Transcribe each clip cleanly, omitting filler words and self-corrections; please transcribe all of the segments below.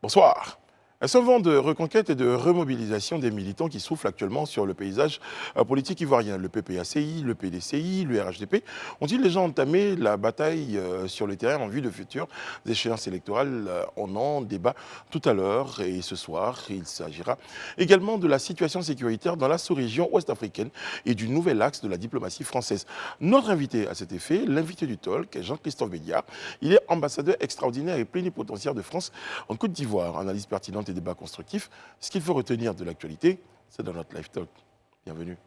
Bonsoir. Ce vent de reconquête et de remobilisation des militants qui souffle actuellement sur le paysage politique ivoirien. Le PPACI, le PDCI, le RHDP ont-ils déjà entamé la bataille sur le terrain en vue de futures échéances électorales? On en débat tout à l'heure et ce soir, il s'agira également de la situation sécuritaire dans la sous-région ouest-africaine et du nouvel axe de la diplomatie française. Notre invité à cet effet, l'invité du talk, Jean-Christophe Bédiard, il est ambassadeur extraordinaire et plénipotentiaire de France en Côte d'Ivoire. Analyse pertinente et débat constructif. Ce qu'il faut retenir de l'actualité, c'est dans notre live talk. Bienvenue.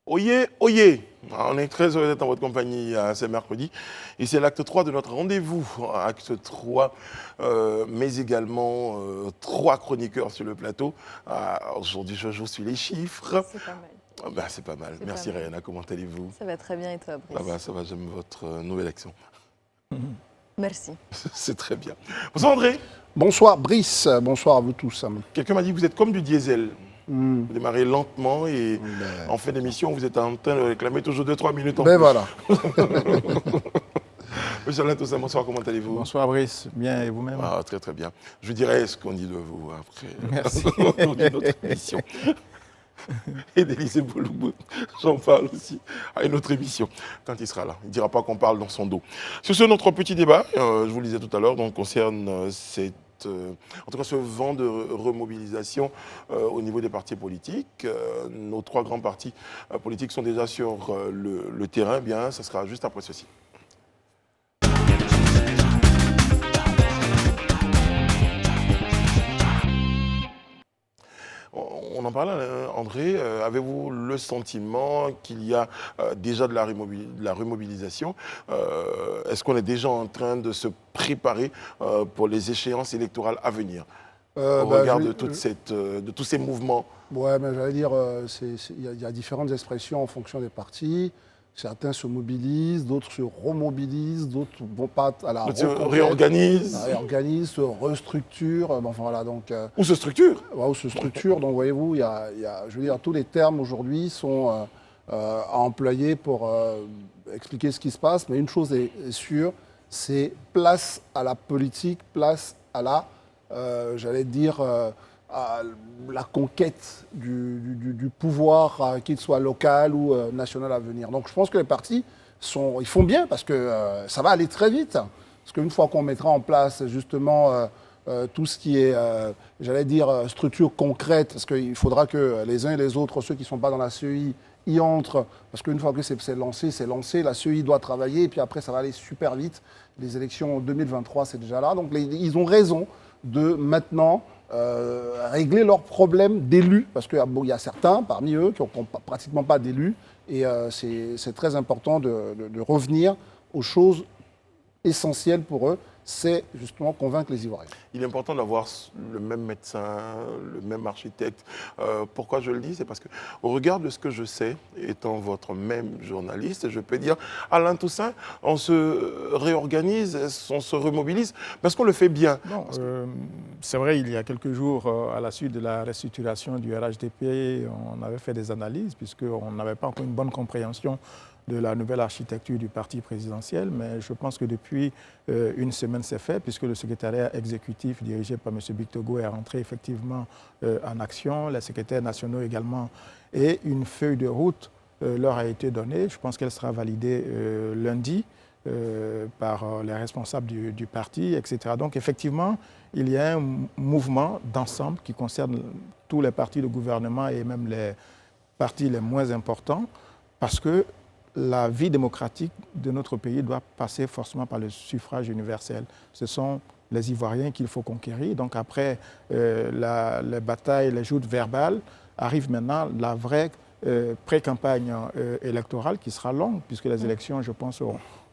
Oyez, oyez! On est très heureux d'être en votre compagnie ce mercredi. Et c'est l'acte 3 de notre rendez-vous. Acte 3, mais également 3 chroniqueurs sur le plateau. Aujourd'hui, je joue sur les chiffres. C'est pas mal. Ben, c'est pas mal. Merci Rayana, comment allez-vous? Ça va très bien et toi, Brice? Ça va, j'aime votre nouvelle action. Merci. C'est très bien. Bonsoir André. Bonsoir Brice, bonsoir à vous tous. Quelqu'un m'a dit que vous êtes comme du diesel. Vous démarrez lentement et en fin d'émission, vous êtes en train de réclamer toujours 2-3 minutes en plus. Voilà. Monsieur Alain Toussaint, bonsoir, comment allez-vous? Bonsoir Brice, bien et vous-même? Très très bien. Je dirais ce qu'on dit de vous après. Merci. Notre émission. Et d'Élysée Bouloubou, j'en parle aussi à une autre émission, quand il sera là. Il ne dira pas qu'on parle dans son dos. Sur ce, notre petit débat, je vous le disais tout à l'heure, concerne en tout cas ce vent de remobilisation au niveau des partis politiques. Nos 3 grands partis politiques sont déjà sur le terrain. Bien, ça sera juste après ceci. On en parlait, André. Avez-vous le sentiment qu'il y a déjà de la remobilisation? Est-ce qu'on est déjà en train de se préparer pour les échéances électorales à venir au regard de tous ces mouvements? Ouais, mais j'allais dire, il y a différentes expressions en fonction des partis. Certains se mobilisent, d'autres se remobilisent, d'autres ne vont pas à la reconquête. Réorganisent, se restructurent. Enfin, voilà, donc, ou se structurent. Ouais, ou se structurent. Donc, voyez-vous, je veux dire, tous les termes aujourd'hui sont à employer pour expliquer ce qui se passe. Mais une chose est sûre, c'est place à la politique, place à la, j'allais dire, à la conquête du pouvoir, qu'il soit local ou national à venir. Donc je pense que les partis ils font bien parce que ça va aller très vite. Parce qu'une fois qu'on mettra en place justement tout ce qui est, j'allais dire, structure concrète, parce qu'il faudra que les uns et les autres, ceux qui ne sont pas dans la CEI, y entrent. Parce qu'une fois que c'est lancé, la CEI doit travailler et puis après ça va aller super vite. Les élections en 2023, c'est déjà là. Donc ils ont raison de maintenant régler leurs problèmes d'élus, parce qu'il y a certains parmi eux qui n'ont pratiquement pas d'élus, et c'est très important de revenir aux choses essentielles pour eux, c'est justement convaincre les Ivoiriens. Il est important d'avoir le même médecin, le même architecte. Pourquoi je le dis? C'est parce qu'au regard de ce que je sais, étant votre même journaliste, je peux dire, Alain Toussaint, on se réorganise, on se remobilise, parce qu'on le fait bien. C'est vrai, il y a quelques jours, à la suite de la restructuration du RHDP, on avait fait des analyses, puisqu'on n'avait pas encore une bonne compréhension de la nouvelle architecture du parti présidentiel, mais je pense que depuis une semaine c'est fait, puisque le secrétariat exécutif dirigé par M. Bictogo est rentré effectivement en action, les secrétaires nationaux également, et une feuille de route leur a été donnée. Je pense qu'elle sera validée lundi par les responsables du parti, etc. Donc effectivement, il y a un mouvement d'ensemble qui concerne tous les partis de gouvernement et même les partis les moins importants, parce que la vie démocratique de notre pays doit passer forcément par le suffrage universel. Ce sont les Ivoiriens qu'il faut conquérir. Donc après les batailles, les joutes verbales, arrive maintenant la vraie pré-campagne électorale qui sera longue, puisque les élections, je pense,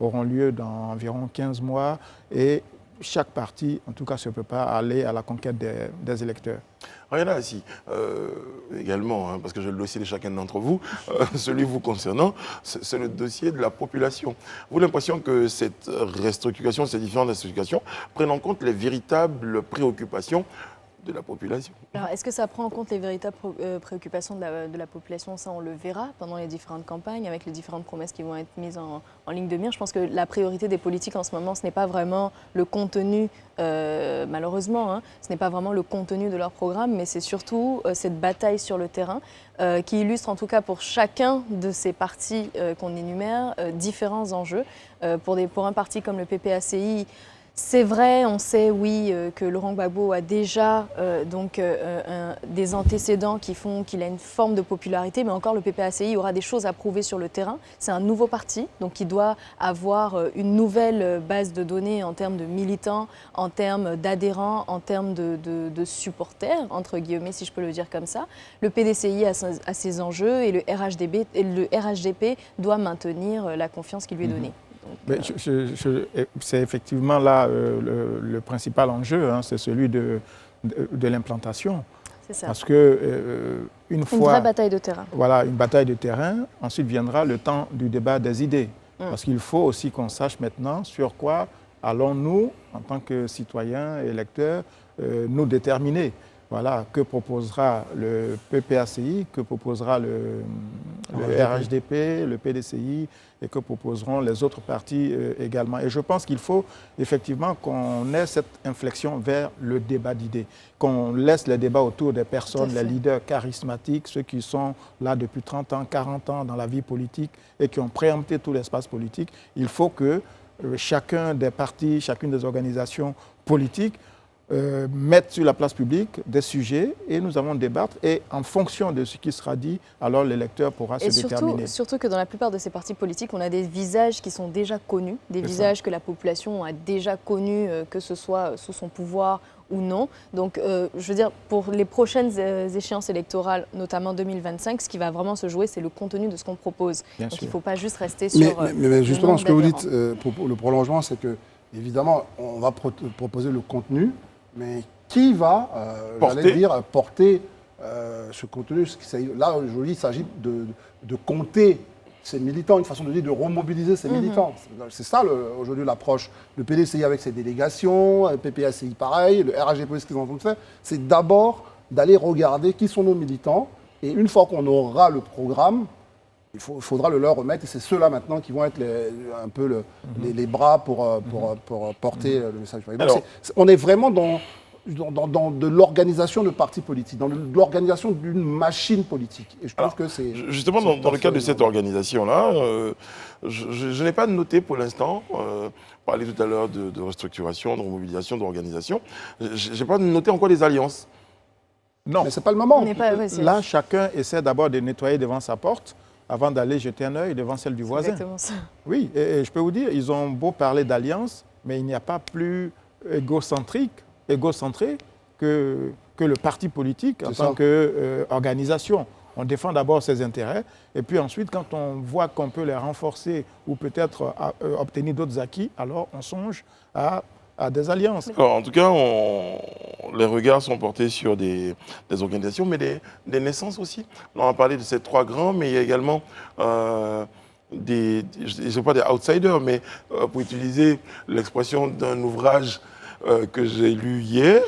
auront lieu dans environ 15 mois. Et chaque parti, en tout cas, se prépare à aller à la conquête des électeurs. Rien là, si. Également, hein, parce que j'ai le dossier de chacun d'entre vous, celui vous concernant, c'est le dossier de la population. Vous avez l'impression que cette restructuration, ces différentes restructurations prennent en compte les véritables préoccupations de la population? Alors, est-ce que ça prend en compte les véritables préoccupations de la population? Ça, on le verra pendant les différentes campagnes, avec les différentes promesses qui vont être mises en ligne de mire. Je pense que la priorité des politiques en ce moment, ce n'est pas vraiment le contenu, malheureusement, hein, ce n'est pas vraiment le contenu de leur programme, mais c'est surtout cette bataille sur le terrain qui illustre, en tout cas pour chacun de ces partis qu'on énumère, différents enjeux. Pour un parti comme le PPACI, c'est vrai, on sait, oui, que Laurent Gbagbo a déjà des antécédents qui font qu'il a une forme de popularité, mais encore le PPACI aura des choses à prouver sur le terrain. C'est un nouveau parti, donc il doit avoir une nouvelle base de données en termes de militants, en termes d'adhérents, en termes de supporters, entre guillemets, si je peux le dire comme ça. Le PDCI a ses enjeux et le RHDP doit maintenir la confiance qui lui est donnée. C'est effectivement là le principal enjeu, hein, c'est celui de l'implantation. C'est ça. Parce que une fois... Une vraie bataille de terrain. Voilà, une bataille de terrain. Ensuite viendra le temps du débat des idées. Parce qu'il faut aussi qu'on sache maintenant sur quoi allons-nous, en tant que citoyens et électeurs, nous déterminer. Voilà, que proposera le PPACI, que proposera le RHDP, le PDCI et que proposeront les autres partis également. Et je pense qu'il faut effectivement qu'on ait cette inflexion vers le débat d'idées, qu'on laisse les débats autour des personnes, les leaders charismatiques, ceux qui sont là depuis 30 ans, 40 ans dans la vie politique et qui ont préempté tout l'espace politique. Il faut que chacun des partis, chacune des organisations politiques mettre sur la place publique des sujets et nous allons débattre et en fonction de ce qui sera dit, alors l'électeur pourra se déterminer. Surtout que dans la plupart de ces partis politiques, on a des visages qui sont déjà connus, des visages que la population a déjà connus, que ce soit sous son pouvoir ou non. Donc, je veux dire, pour les prochaines échéances électorales, notamment 2025, ce qui va vraiment se jouer, c'est le contenu de ce qu'on propose. Bien Donc, sûr. il ne faut pas juste rester sur... Mais justement, ce que vous dites, d'adhérents. pour le prolongement, c'est que, évidemment, on va proposer le contenu, mais qui va, porter ce contenu? Là, aujourd'hui, il s'agit de compter ces militants, une façon de dire, de remobiliser ces militants. C'est ça, aujourd'hui, l'approche. Le PDCI avec ses délégations, le PPACI pareil, le RHDP, ce qu'ils ont fait, c'est d'abord d'aller regarder qui sont nos militants. Et une fois qu'on aura le programme, il faudra le leur remettre. Et c'est ceux-là maintenant qui vont être un peu les bras pour porter le message. Donc on est vraiment dans de l'organisation de partis politiques, dans l'organisation d'une machine politique. Et je trouve que c'est... Justement, dans le cadre de cette organisation-là, je n'ai pas noté pour l'instant, parler tout à l'heure de restructuration, de remobilisation, d'organisation, je n'ai pas noté encore des alliances. Non. Mais ce n'est pas le moment. Là, chacun essaie d'abord de nettoyer devant sa porte avant d'aller jeter un œil devant celle du voisin. Exactement ça. Oui, et je peux vous dire, ils ont beau parler d'alliance, mais il n'y a pas plus égocentré que le parti politique en tant qu'organisation. On défend d'abord ses intérêts, et puis ensuite, quand on voit qu'on peut les renforcer ou peut-être obtenir d'autres acquis, alors on songe à des alliances. Alors, en tout cas, les regards sont portés sur des organisations, mais des naissances aussi. On a parlé de ces trois grands, mais il y a également je ne sais pas des outsiders, mais pour utiliser l'expression d'un ouvrage que j'ai lu hier,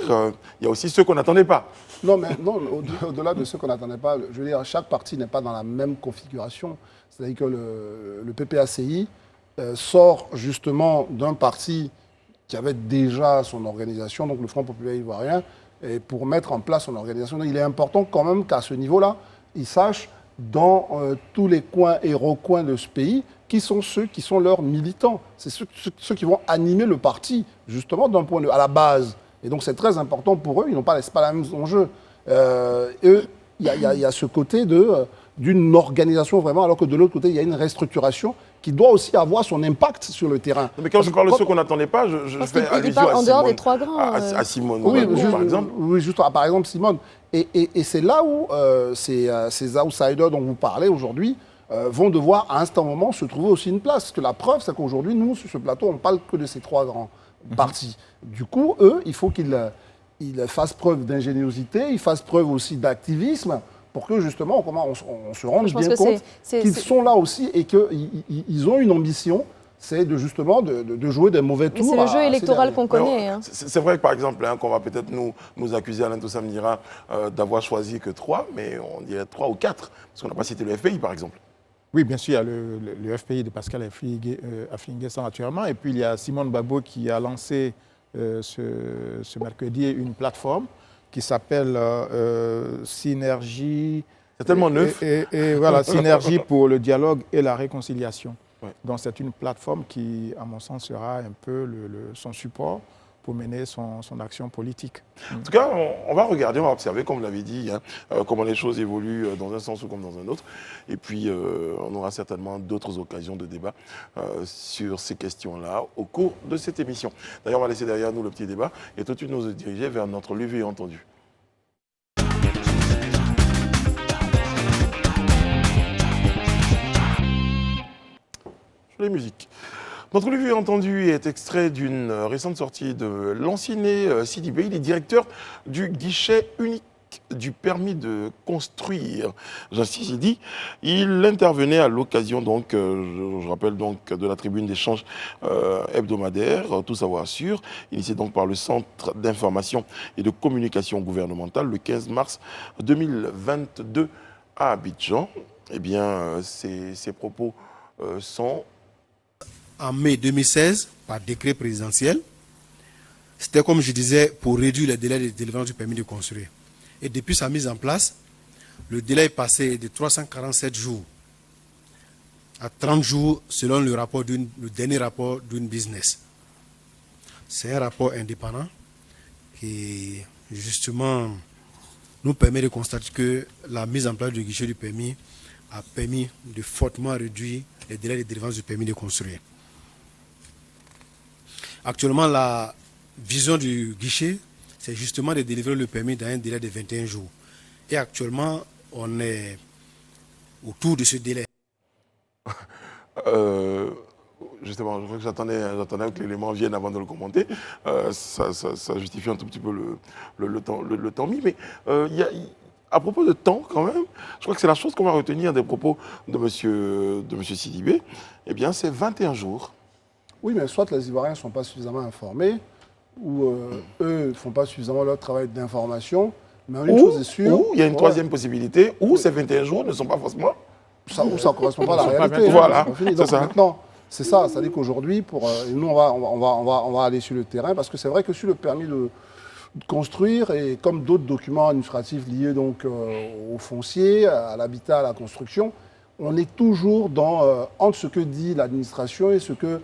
il y a aussi ceux qu'on n'attendait pas. Non, mais non, au-delà de ceux qu'on n'attendait pas, je veux dire, chaque parti n'est pas dans la même configuration. C'est-à-dire que le PPACI sort justement d'un parti qui avait déjà son organisation, donc le Front populaire ivoirien, et pour mettre en place son organisation. Donc, il est important quand même qu'à ce niveau-là, ils sachent dans tous les coins et recoins de ce pays qui sont ceux qui sont leurs militants. C'est ceux qui vont animer le parti, justement, d'un point de vue à la base. Et donc, c'est très important pour eux. Ils n'ont pas la même enjeu. Il y a ce côté d'une organisation vraiment, alors que de l'autre côté, il y a une restructuration qui doit aussi avoir son impact sur le terrain. Mais quand je parle de ceux qu'on n'attendait pas, je fais allusion à en dehors Simone, des trois grands. à Simone, oui, par exemple. Oui, juste par exemple Simone. Et c'est là où ces outsiders dont vous parlez aujourd'hui vont devoir à un certain moment se trouver aussi une place. Parce que la preuve, c'est qu'aujourd'hui, nous, sur ce plateau, on ne parle que de ces 3 grands partis. Du coup, eux, il faut qu'ils fassent preuve d'ingéniosité, ils fassent preuve aussi d'activisme pour que justement on se rende bien compte qu'ils sont là aussi et qu'ils ont une ambition. C'est justement de jouer des mauvais tours. C'est le jeu électoral qu'on connaît. Hein. C'est vrai que par exemple, qu'on va peut-être nous accuser, Alain Toussam Nira, d'avoir choisi que 3, mais on dirait 3 ou 4, parce qu'on n'a pas cité le FPI par exemple. Oui, bien sûr, il y a le FPI de Pascal Affinguessan naturellement, et puis il y a Simone Babo qui a lancé ce mercredi une plateforme qui s'appelle Synergie. C'est tellement neuf. Et voilà, Synergie pour le dialogue et la réconciliation. Ouais. Donc c'est une plateforme qui, à mon sens, sera un peu son support pour mener son action politique. En tout cas, on va regarder, on va observer, comme vous l'avez dit, comment les choses évoluent dans un sens ou comme dans un autre. Et puis, on aura certainement d'autres occasions de débat sur ces questions-là au cours de cette émission. D'ailleurs, on va laisser derrière nous le petit débat et tout de suite nous diriger vers notre levé entendu. Les musiques. Notre revue entendue est extrait d'une récente sortie de l'ancien Sidibé. Il est directeur du guichet unique du permis de construire. J'insiste, dit, il intervenait à l'occasion, donc, je rappelle donc, de la tribune d'échange hebdomadaire, Tout savoir sûr, initiée donc par le Centre d'information et de communication gouvernementale le 15 mars 2022 à Abidjan. Eh bien, ces propos sont... En mai 2016, par décret présidentiel, c'était comme je disais, pour réduire les délais de délivrance du permis de construire. Et depuis sa mise en place, le délai est passé de 347 jours à 30 jours selon le dernier rapport d'une business. C'est un rapport indépendant qui, justement, nous permet de constater que la mise en place du guichet du permis a permis de fortement réduire les délais de délivrance du permis de construire. Actuellement, la vision du guichet, c'est justement de délivrer le permis dans un délai de 21 jours. Et actuellement, on est autour de ce délai. Justement, je crois que j'attendais que l'élément vienne avant de le commenter. Ça justifie un tout petit peu le temps mis. Mais à propos de temps, quand même, je crois que c'est la chose qu'on va retenir des propos de monsieur Sidibé. Eh bien, c'est 21 jours. Oui, mais soit les Ivoiriens ne sont pas suffisamment informés, ou eux ne font pas suffisamment leur travail d'information. Mais une chose est sûre... Ou il y a une troisième possibilité, où ces 21 jours ne sont pas forcément... Ça ne correspond pas à la réalité. Voilà, c'est ça. Maintenant, c'est ça, c'est-à-dire qu'aujourd'hui, nous, on va aller sur le terrain, parce que c'est vrai que sur le permis de construire, et comme d'autres documents administratifs liés donc, au foncier, à l'habitat, à la construction, on est toujours entre ce que dit l'administration et ce que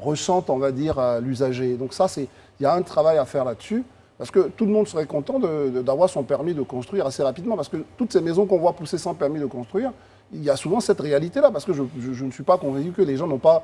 ressent, on va dire, l'usager. Donc ça, il y a un travail à faire là-dessus, parce que tout le monde serait content d'avoir son permis de construire assez rapidement, parce que toutes ces maisons qu'on voit pousser sans permis de construire, il y a souvent cette réalité-là, parce que je ne suis pas convaincu que les gens n'ont pas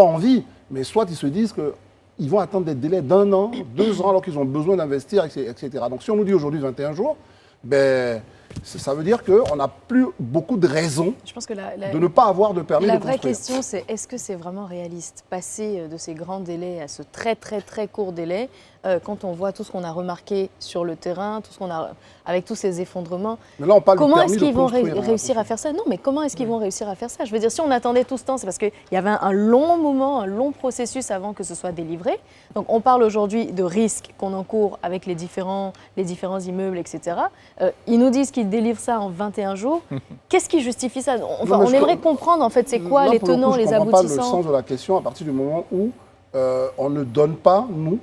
envie, mais soit ils se disent qu'ils vont attendre des délais d'1 an, 2 ans, alors qu'ils ont besoin d'investir, etc. Donc si on nous dit aujourd'hui 21 jours, ben... ça veut dire qu'on n'a plus beaucoup de raisons de ne pas avoir de permis de construire. La vraie question, c'est est-ce que c'est vraiment réaliste, passer de ces grands délais à ce très très très court délai, quand on voit tout ce qu'on a remarqué sur le terrain, tout ce qu'on a avec tous ces effondrements. Mais là, on parle comment du est-ce permis qu'ils de vont construire, réussir à faire ça? Non, mais comment est-ce qu'ils vont réussir à faire ça? Je veux dire, si on attendait tout ce temps, c'est parce qu'il y avait un long moment, un long processus avant que ce soit délivré. Donc on parle aujourd'hui de risques qu'on encourt avec les différents immeubles, etc. Ils nous disent qu'ils délivrent ça en 21 jours. Qu'est-ce qui justifie ça? Enfin, on aimerait comprendre, en fait, c'est quoi les tenants, les aboutissants. Je ne comprends pas le sens de la question à partir du moment où on ne donne pas, nous,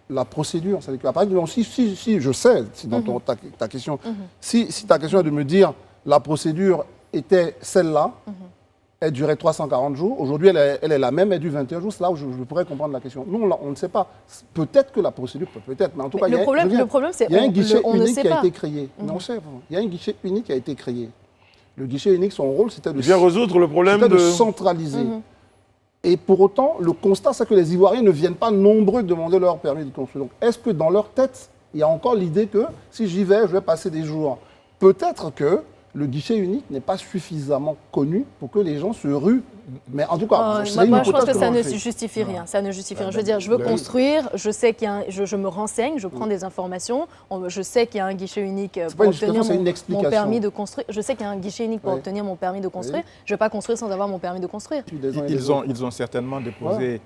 la procédure. C'est-à-dire qu'à partir du moment si je sais, dans ta question, si ta question est de me dire la procédure était celle-là, elle durait 340 jours, aujourd'hui elle est la même, elle dure 21 jours, c'est là où je pourrais comprendre la question. Nous, on ne sait pas. Peut-être que la procédure, peut-être, mais en tout cas, le problème, c'est il y a un guichet on ne unique sait qui a pas. été créé. Mais on sait, il y a un guichet unique qui a été créé. Le guichet unique, son rôle, c'était de résoudre le problème de centraliser. Et pour autant, le constat, c'est que les Ivoiriens ne viennent pas nombreux demander leur permis de construire. Donc, est-ce que dans leur tête, il y a encore l'idée que si j'y vais, je vais passer des jours? Peut-être que le guichet unique n'est pas suffisamment connu pour que les gens se ruent. Mais en tout cas, c'est une moi, je pense hypothèse que ça l'on ne fait. justifie rien. Ça ne justifie rien. Je veux dire, je veux construire, je sais qu'il y a je me renseigne, je prends des informations, je sais qu'il y a un guichet unique pas pour une obtenir justification, c'est une mon explication. permis de construire. Je sais qu'il y a un guichet unique pour Oui. obtenir mon permis de construire. Oui. Je ne vais pas construire sans avoir mon permis de construire. Ils ont certainement déposé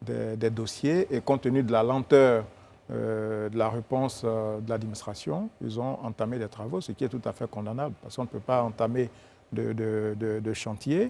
des dossiers et compte tenu de la lenteur de la réponse de l'administration, ils ont entamé des travaux, ce qui est tout à fait condamnable parce qu'on ne peut pas entamer de chantier.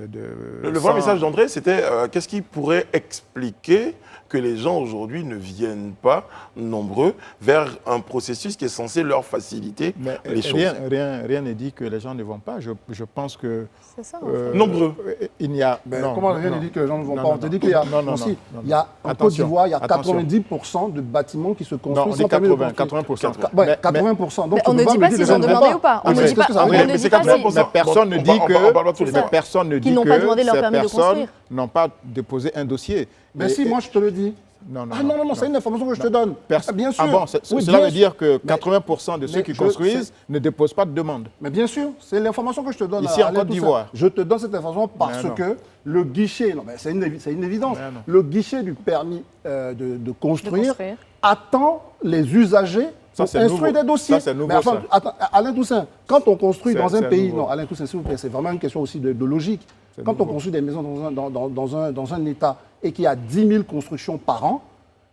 Le vrai message d'André, c'était qu'est-ce qui pourrait expliquer que les gens aujourd'hui ne viennent pas nombreux vers un processus qui est censé leur faciliter Mais les choses. rien n'est dit que les gens ne vont pas. Je pense que... C'est ça. En fait. Nombreux. Il n'y a... Mais non, comment rien non. ne dit que les gens ne vont Non, pas? non, On te non. dit qu'il y a, Non, non, aussi, non, il y a en Côte Attention, d'Ivoire, il y a attention. 90% de bâtiments qui se Non, construisent on dit sans permis de 80%. construire. 80%. Ouais, Mais- 80%. Donc, Mais tu on peux ne dit me pas dire s'ils que ont les gens demandé ne ou pas. On vont ne dit Qu'est-ce que ça pas. veut On dire ne Mais dit c'est pas si. 80%. Mais personne ne On dit va- on va pas que tous les ces personnes ne Qui dit n'ont pas que demandé leur ces permis de personnes construire. n'ont pas déposé un dossier. Mais Et- si, moi je te le dis. Non, non, Ah non, c'est une information que je te donne. Bien sûr. Ah bon, Oui, cela bien veut dire que Mais- 80% de ceux mais qui je- construisent ne déposent pas de demande. Mais bien sûr, c'est l'information que je te donne. Ici, en Alain Côte Toussaint. d'Ivoire. Je te donne cette information parce Mais non. que le guichet, non, mais c'est une évidence, Mais non. le guichet du permis de construire construire. attend les usagers Ça, pour c'est instruire nouveau. des dossiers. Ça, c'est nouveau, Mais enfin, ça. attends, Alain Toussaint, quand on construit C'est- dans un c'est pays, nouveau. non, Alain Toussaint, s'il vous plaît, c'est vraiment une question aussi de logique. C'est Quand on nouveau. construit des maisons dans un État et qu'il y a 10 000 constructions par an,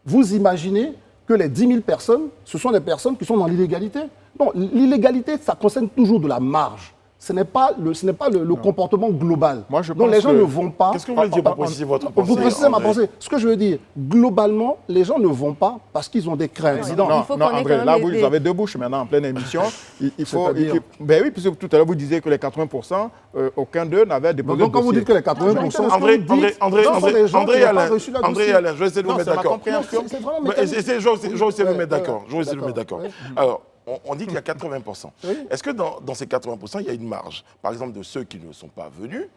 vous imaginez que les 10 000 personnes, ce sont des personnes qui sont dans l'illégalité. Non, l'illégalité, ça concerne toujours de la marge. Ce n'est pas le comportement global. Moi, je Donc pense les gens que- ne vont pas. Qu'est-ce que vous voulez dire pour préciser votre pensée? Vous précisez ma André pensée. Ce que je veux dire, globalement, les gens ne vont pas parce qu'ils ont des craintes. Président. Non, Il faut non, qu'on ait André, quand même là, des- vous avez deux bouches maintenant en pleine émission. Il faut. C'est-à-dire Ben oui, puisque tout à l'heure, vous disiez que les 80%, aucun d'eux n'avait déposé Donc de quand vous dossier. dites que les 80%, André, ce que vous dites, ce sont des gens qui n'ont pas reçu la André dossier. et Alain, je vais essayer de vous Non, mettre c'est ma d'accord. compréhension. C'est vraiment Mais mécanique. je vais essayer de vous Ouais, mettre d'accord. ouais, Je vais essayer de vous mettre d'accord. Alors, on dit qu'il y a 80%. Oui. Est-ce que dans ces 80%, il y a une marge? Par exemple, de ceux qui ne sont pas venus,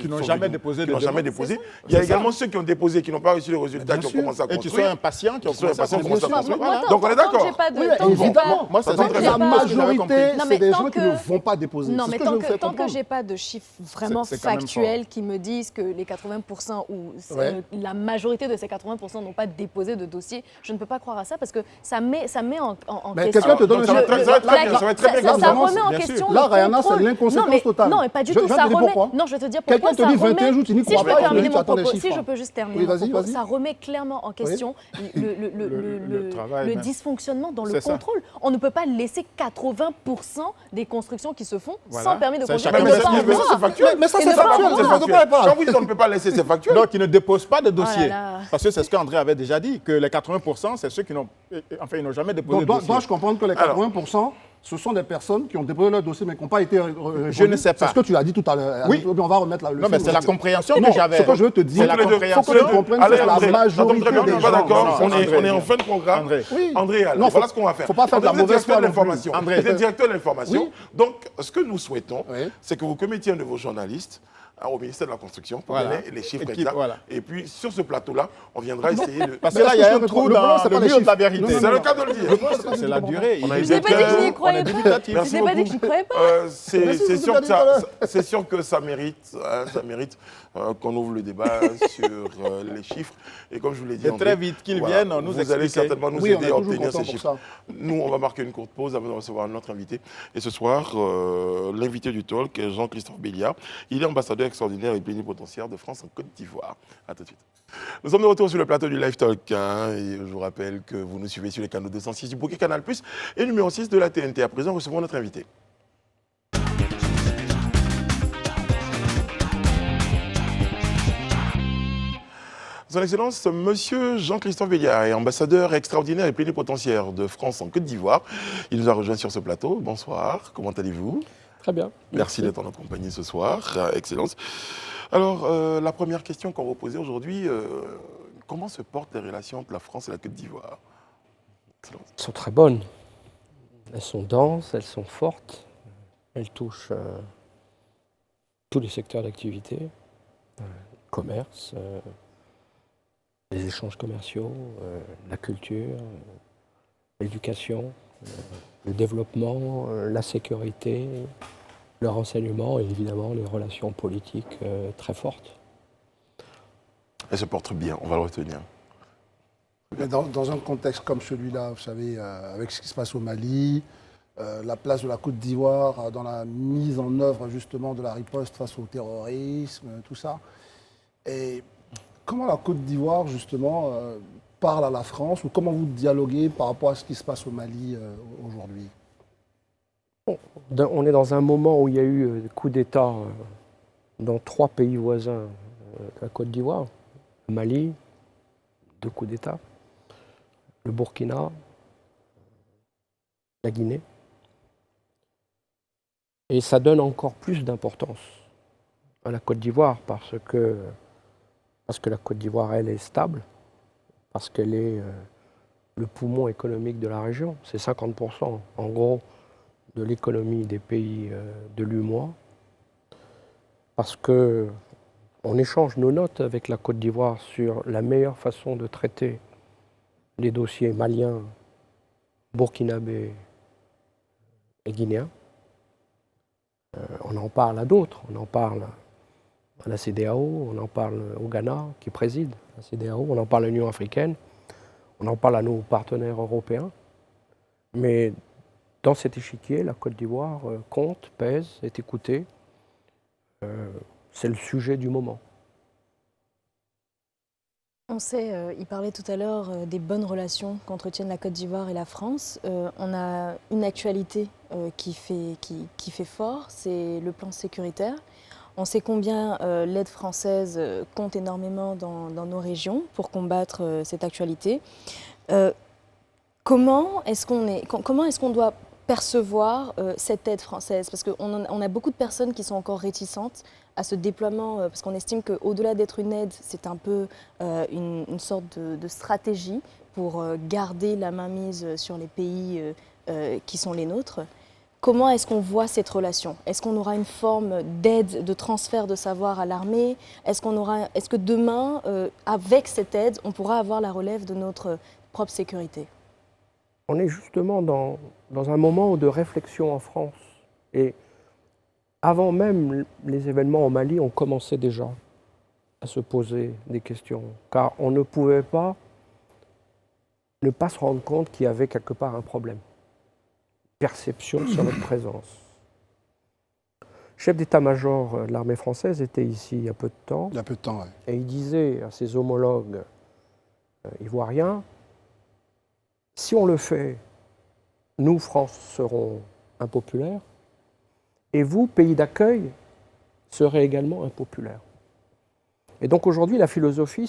Qui n'ont jamais déposé qui de n'ont jamais demande. déposé. Il y a également ceux qui ont déposé, qui n'ont pas reçu les résultats, qui ont sûr. commencé à Et qui sont construire. impatients, qui ont Qui sont commencé à impatients, construire. qui commencent à construire. Moi, Donc on est tant que d'accord. j'ai pas de- Oui, tant que j'ai évidemment. pas- Moi, c'est Ça ça tombe que très La bien. majorité, Non, c'est mais des tant gens qui que- ne vont pas déposer. Non, C'est mais ce que je vous fais tant que comprendre. j'ai pas de chiffres vraiment C'est quand même factuels qui me disent que les 80% ou Ouais. la majorité de ces 80% n'ont pas déposé de dossier, je ne peux pas croire à ça parce que ça met en Mais question. quelqu'un te donne Donc, ça va très bien, ça va être très bien. Ça Vraiment, remet en bien question. sûr. Là, le Rihanna, contrôle. c'est l'inconséquence Non, mais- totale. Non, mais pas du Je tout. vais Ça te dire remet. pourquoi. Non, je vais te dire pourquoi. Quelqu'un te ça dit 21 remet- jours, tu n'y Si je crois peux pas, terminer tu mon attends les propos, si chiffres. je peux juste terminer Oui, mon vas-y, propos, vas-y. ça remet clairement en question Le travail le même. dysfonctionnement dans le C'est ça. contrôle. On ne peut pas laisser 80% des constructions qui se font Voilà. sans permis de C'est construire. chacun Et Mais ne ses pas en chiffres. ça, c'est voir. factuel. Mais ça, Et c'est ne pas en factuel. voir. C'est De quoi factuel. elle parle? Quand vous dites on ne peut pas laisser, c'est factuel. Donc, ils ne déposent pas de dossier. là. Parce que c'est ce qu'André avait déjà dit, que les 80%, c'est ceux qui n'ont ils n'ont jamais déposé Donc, de dossier. dois-je comprendre que les Alors. 80%, ce sont des personnes qui ont déposé leur dossier mais qui n'ont pas été répondues? Je ne sais pas. C'est ce que tu as dit tout à l'heure. Oui. On va remettre là le Non, mais film. c'est la compréhension Non, que j'avais. ce que je veux te dire, C'est la Tous les deux. compréhension. faut que tu comprennes que Allez, c'est la André, ça tombe majorité très bien, on des n'est pas gens. d'accord. Non, On est André. en fin de programme. André. Oui. André, alors, Non, voilà ce qu'on va faire. faut pas faire de la André, vous êtes mauvaise foi directeur de non plus. l'information. André. Vous êtes directeur de l'information. Oui. Donc, ce que nous souhaitons, Oui. c'est que vous commettiez un de vos journalistes au ministère de la Construction pour Voilà. donner les chiffres Et qui- exacts. voilà. Et puis, sur ce plateau-là, on viendra essayer de... Parce Mais que là, est-ce il y a que un je trou le problème, dans c'est pas le les mur de la chiffres. vérité. Non, C'est le cas de le dire. C'est la durée. On a Je n'ai pas dit que je n'y croyais pas. dubitatif. Merci Je n'ai pas dit que beaucoup. je n'y croyais pas. Mais si, C'est vous sûr, avez dit tout à l'heure. c'est sûr que ça mérite, qu'on ouvre le débat sur les chiffres. Et comme je vous l'ai dit, Et André, très vite qu'ils viennent nous vous allez expliquer. certainement nous Oui, on est aider à toujours obtenir content ces pour chiffres. ça. Nous, on va marquer une courte pause avant de recevoir notre invité. Et ce soir, l'invité du talk, Jean-Christophe Béliard, il est ambassadeur extraordinaire et plénipotentiaire de France en Côte d'Ivoire. À tout de suite. Nous sommes de retour sur le plateau du Live Talk. Et je vous rappelle que vous nous suivez sur les canaux 206 du bouquet Canal+, et numéro 6 de la TNT. À présent, recevons notre invité. Son Excellence, Monsieur Jean-Christophe Béliard est ambassadeur extraordinaire et plénipotentiaire de France en Côte d'Ivoire. Il nous a rejoint sur ce plateau. Bonsoir, comment allez-vous? Très bien. Merci d'être en notre compagnie ce soir, Excellence. Alors, la première question qu'on va vous poser aujourd'hui, comment se portent les relations entre la France et la Côte d'Ivoire? Excellence. Elles sont très bonnes. Elles sont denses, elles sont fortes. Elles touchent tous les secteurs d'activité. Commerce, les échanges commerciaux, la culture, l'éducation, le développement, la sécurité, le renseignement et évidemment les relations politiques très fortes. Elle se porte bien, on va le retenir. Mais dans un contexte comme celui-là, vous savez, avec ce qui se passe au Mali, la place de la Côte d'Ivoire dans la mise en œuvre justement de la riposte face au terrorisme, tout ça. Et comment la Côte d'Ivoire justement parle à la France ou comment vous dialoguez par rapport à ce qui se passe au Mali aujourd'hui? On est dans un moment où il y a eu des coups d'État dans 3 pays voisins de la Côte d'Ivoire. Le Mali, 2 coups d'État. Le Burkina, la Guinée. Et ça donne encore plus d'importance à la Côte d'Ivoire parce que la Côte d'Ivoire, elle, est stable, parce qu'elle est le poumon économique de la région. C'est 50% en gros de l'économie des pays de l'UEMOA. Parce qu'on échange nos notes avec la Côte d'Ivoire sur la meilleure façon de traiter les dossiers maliens, burkinabés et guinéens. On en parle à d'autres, on en parle à la CEDEAO, on en parle au Ghana qui préside la CEDEAO, on en parle à l'Union africaine, on en parle à nos partenaires européens. Mais dans cet échiquier, la Côte d'Ivoire compte, pèse, est écoutée. C'est le sujet du moment. On sait, il parlait tout à l'heure des bonnes relations qu'entretiennent la Côte d'Ivoire et la France. On a une actualité qui fait fort, c'est le plan sécuritaire. On sait combien l'aide française compte énormément dans nos régions pour combattre cette actualité. Comment est-ce qu'on doit percevoir cette aide française? Parce qu'on a beaucoup de personnes qui sont encore réticentes à ce déploiement, parce qu'on estime qu'au-delà d'être une aide, c'est un peu une sorte de stratégie pour garder la mainmise sur les pays qui sont les nôtres. Comment est-ce qu'on voit cette relation? Est-ce qu'on aura une forme d'aide, de transfert de savoir à l'armée? Est-ce que demain, avec cette aide, on pourra avoir la relève de notre propre sécurité? On est justement dans un moment de réflexion en France. Et avant même les événements au Mali, on commençait déjà à se poser des questions. Car on ne pouvait pas ne pas se rendre compte qu'il y avait quelque part un problème. Perception sur notre présence. Le chef d'état-major de l'armée française était ici il y a peu de temps. Il y a peu de temps, oui. Et il disait à ses homologues ivoiriens, si on le fait, nous, France, serons impopulaires, et vous, pays d'accueil, serez également impopulaires. Et donc aujourd'hui, la philosophie,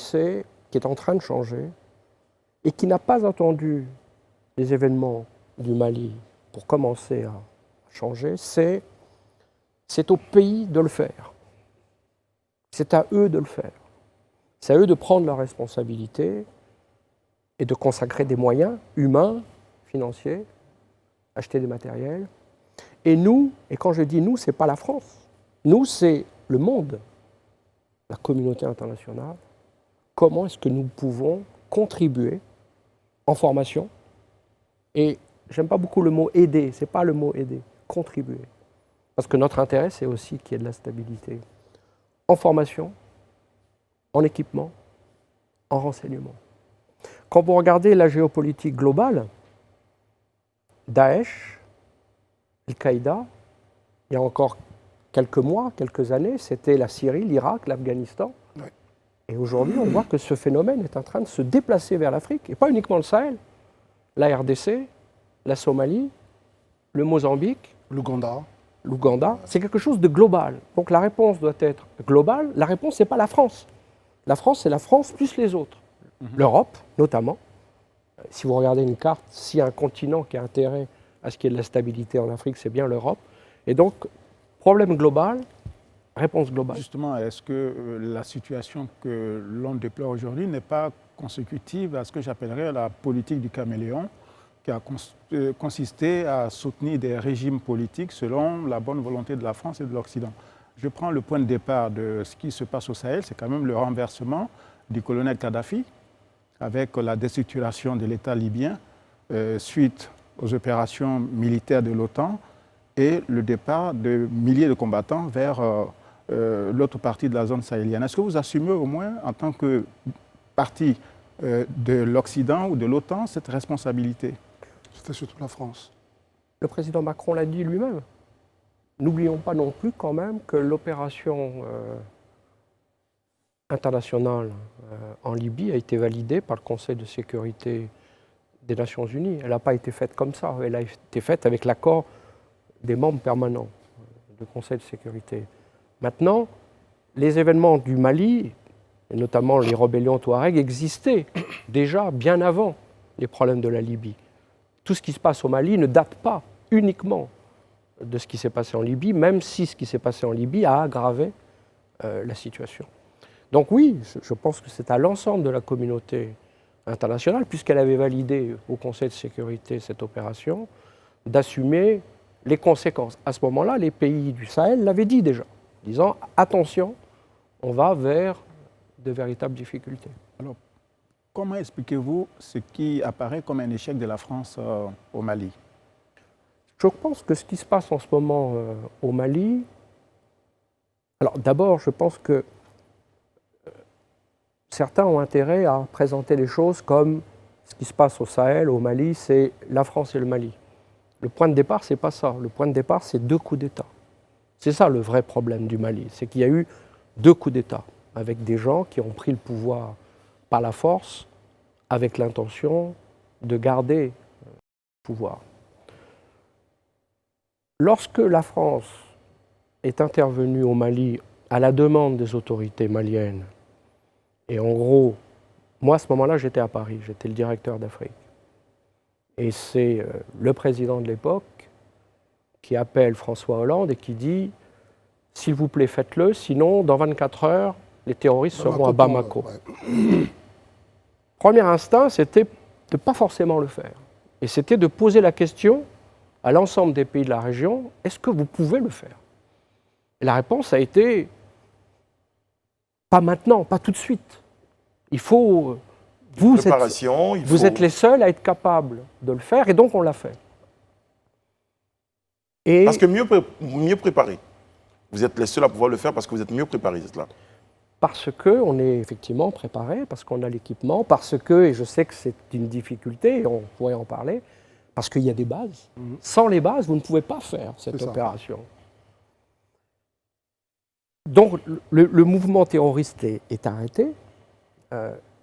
qui est en train de changer, et qui n'a pas attendu les événements du Mali pour commencer à changer, c'est au pays de le faire. C'est à eux de le faire. C'est à eux de prendre leurs responsabilités et de consacrer des moyens humains, financiers, acheter des matériels. Et nous, et quand je dis nous, ce n'est pas la France. Nous, c'est le monde, la communauté internationale. Comment est-ce que nous pouvons contribuer en formation? Et j'aime pas beaucoup le mot aider, ce n'est pas le mot aider, contribuer. Parce que notre intérêt, c'est aussi qu'il y ait de la stabilité. En formation, en équipement, en renseignement. Quand vous regardez la géopolitique globale, Daesh, Al-Qaïda, il y a encore quelques mois, quelques années, c'était la Syrie, l'Irak, l'Afghanistan. Oui. Et aujourd'hui, on voit que ce phénomène est en train de se déplacer vers l'Afrique, et pas uniquement le Sahel. La RDC, la Somalie, le Mozambique, l'Ouganda, c'est quelque chose de global. Donc la réponse doit être globale. La réponse, ce n'est pas la France. La France, c'est la France plus les autres. L'Europe, notamment. Si vous regardez une carte, s'il y a un continent qui a intérêt à ce qu'il y ait de la stabilité en Afrique, c'est bien l'Europe. Et donc, problème global, réponse globale. Justement, est-ce que la situation que l'on déplore aujourd'hui n'est pas consécutive à ce que j'appellerais la politique du caméléon, qui a consisté à soutenir des régimes politiques selon la bonne volonté de la France et de l'Occident? Je prends le point de départ de ce qui se passe au Sahel, c'est quand même le renversement du colonel Kadhafi, avec la déstructuration de l'État libyen suite aux opérations militaires de l'OTAN et le départ de milliers de combattants vers l'autre partie de la zone sahélienne. Est-ce que vous assumez au moins, en tant que partie de l'Occident ou de l'OTAN, cette responsabilité? C'était surtout la France. Le président Macron l'a dit lui-même. N'oublions pas non plus quand même que l'opération internationale en Libye a été validée par le Conseil de sécurité des Nations Unies. Elle n'a pas été faite comme ça, elle a été faite avec l'accord des membres permanents du Conseil de sécurité. Maintenant, les événements du Mali, et notamment les rébellions Touareg, existaient déjà bien avant les problèmes de la Libye. Tout ce qui se passe au Mali ne date pas uniquement de ce qui s'est passé en Libye, même si ce qui s'est passé en Libye a aggravé la situation. Donc oui, je pense que c'est à l'ensemble de la communauté internationale, puisqu'elle avait validé au Conseil de sécurité cette opération, d'assumer les conséquences. À ce moment-là, les pays du Sahel l'avaient dit déjà, disant « attention, on va vers de véritables difficultés ». Alors, comment expliquez-vous ce qui apparaît comme un échec de la France au Mali? Je pense que ce qui se passe en ce moment au Mali, alors d'abord, je pense que certains ont intérêt à présenter les choses comme ce qui se passe au Sahel, au Mali, c'est la France et le Mali. Le point de départ, c'est pas ça. Le point de départ, c'est 2 coups d'État. C'est ça le vrai problème du Mali, c'est qu'il y a eu 2 coups d'État avec des gens qui ont pris le pouvoir par la force, avec l'intention de garder le pouvoir. Lorsque la France est intervenue au Mali à la demande des autorités maliennes, et en gros, moi à ce moment-là j'étais à Paris, j'étais le directeur d'Afrique, et c'est le président de l'époque qui appelle François Hollande et qui dit « S'il vous plaît, faites-le, sinon dans 24 heures, les terroristes seront à Bamako. » Premier instinct, c'était de ne pas forcément le faire. Et c'était de poser la question à l'ensemble des pays de la région, est-ce que vous pouvez le faire? Et la réponse a été, pas maintenant, pas tout de suite. Il faut... Vous êtes les seuls à être capables de le faire, et donc on l'a fait. Et parce que mieux préparé. Vous êtes les seuls à pouvoir le faire parce que vous êtes mieux préparés, c'est cela? Parce qu'on est effectivement préparé, parce qu'on a l'équipement, parce que, et je sais que c'est une difficulté, et on pourrait en parler, parce qu'il y a des bases. Sans les bases, vous ne pouvez pas faire cette opération. Donc le mouvement terroriste est arrêté.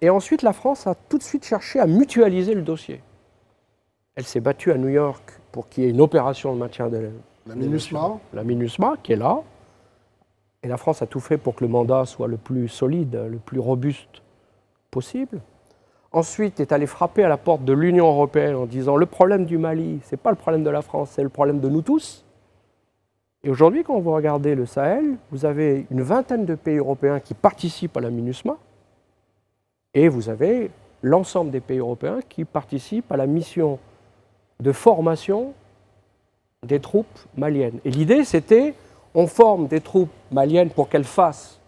Et ensuite, la France a tout de suite cherché à mutualiser le dossier. Elle s'est battue à New York pour qu'il y ait une opération de maintien de la MINUSMA. La MINUSMA, qui est là. Et la France a tout fait pour que le mandat soit le plus solide, le plus robuste possible. Ensuite, est allée frapper à la porte de l'Union européenne en disant « Le problème du Mali, ce n'est pas le problème de la France, c'est le problème de nous tous ». Et aujourd'hui, quand vous regardez le Sahel, vous avez une vingtaine de pays européens qui participent à la MINUSMA, et vous avez l'ensemble des pays européens qui participent à la mission de formation des troupes maliennes. Et l'idée, c'était, on forme des troupes maliennes pour qu'elles fassent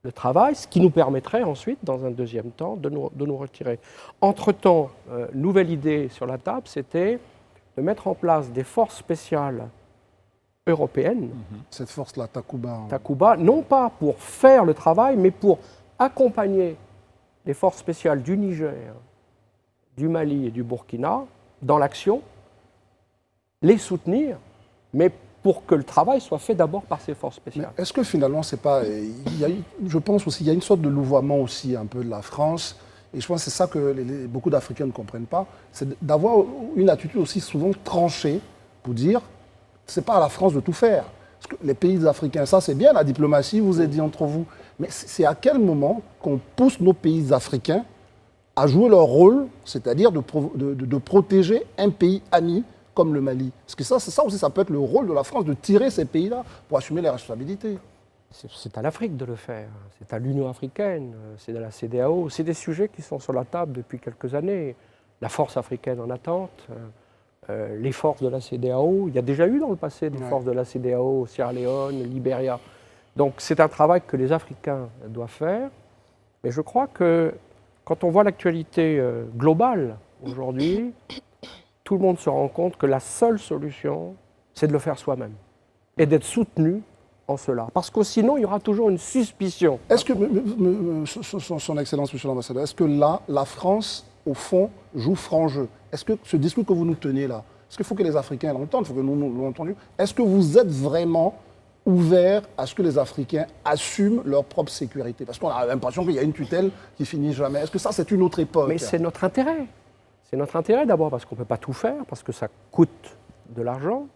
le travail, ce qui nous permettrait ensuite, dans un deuxième temps, de nous retirer. Entre-temps, nouvelle idée sur la table, c'était de mettre en place des forces spéciales européennes. Cette force-là, Takuba. Takuba, non pas pour faire le travail, mais pour accompagner les forces spéciales du Niger, du Mali et du Burkina dans l'action, les soutenir, mais pour que le travail soit fait d'abord par ces forces spéciales. Est-ce que finalement, c'est pas... je pense aussi, il y a une sorte de louvoiement aussi un peu de la France, et je pense que c'est ça que beaucoup d'Africains ne comprennent pas, c'est d'avoir une attitude aussi souvent tranchée pour dire, c'est pas à la France de tout faire. Parce que les pays africains, ça c'est bien, la diplomatie, vous êtes dit entre vous, mais c'est à quel moment qu'on pousse nos pays africains à jouer leur rôle, c'est-à-dire de protéger un pays ami comme le Mali. Parce que ça aussi, ça peut être le rôle de la France, de tirer ces pays-là pour assumer les responsabilités. C'est à l'Afrique de le faire, c'est à l'Union africaine, c'est à la CEDEAO. C'est des sujets qui sont sur la table depuis quelques années. La force africaine en attente, les forces de la CEDEAO. Il y a déjà eu dans le passé des forces de la CEDEAO au Sierra Leone, Libéria. Donc c'est un travail que les Africains doivent faire. Mais je crois que quand on voit l'actualité globale aujourd'hui, tout le monde se rend compte que la seule solution, c'est de le faire soi-même et d'être soutenu en cela. Parce que sinon, il y aura toujours une suspicion. Est-ce que, son Excellence, Monsieur l'Ambassadeur, est-ce que là, la France, au fond, joue franc jeu? Est-ce que ce discours que vous nous tenez là, est-ce qu'il faut que les Africains l'entendent, il faut que nous l'entendions? Est-ce que vous êtes vraiment ouvert à ce que les Africains assument leur propre sécurité? Parce qu'on a l'impression qu'il y a une tutelle qui finit jamais. Est-ce que ça, c'est une autre époque? Mais c'est notre intérêt. C'est notre intérêt d'abord parce qu'on ne peut pas tout faire, parce que ça coûte de l'argent.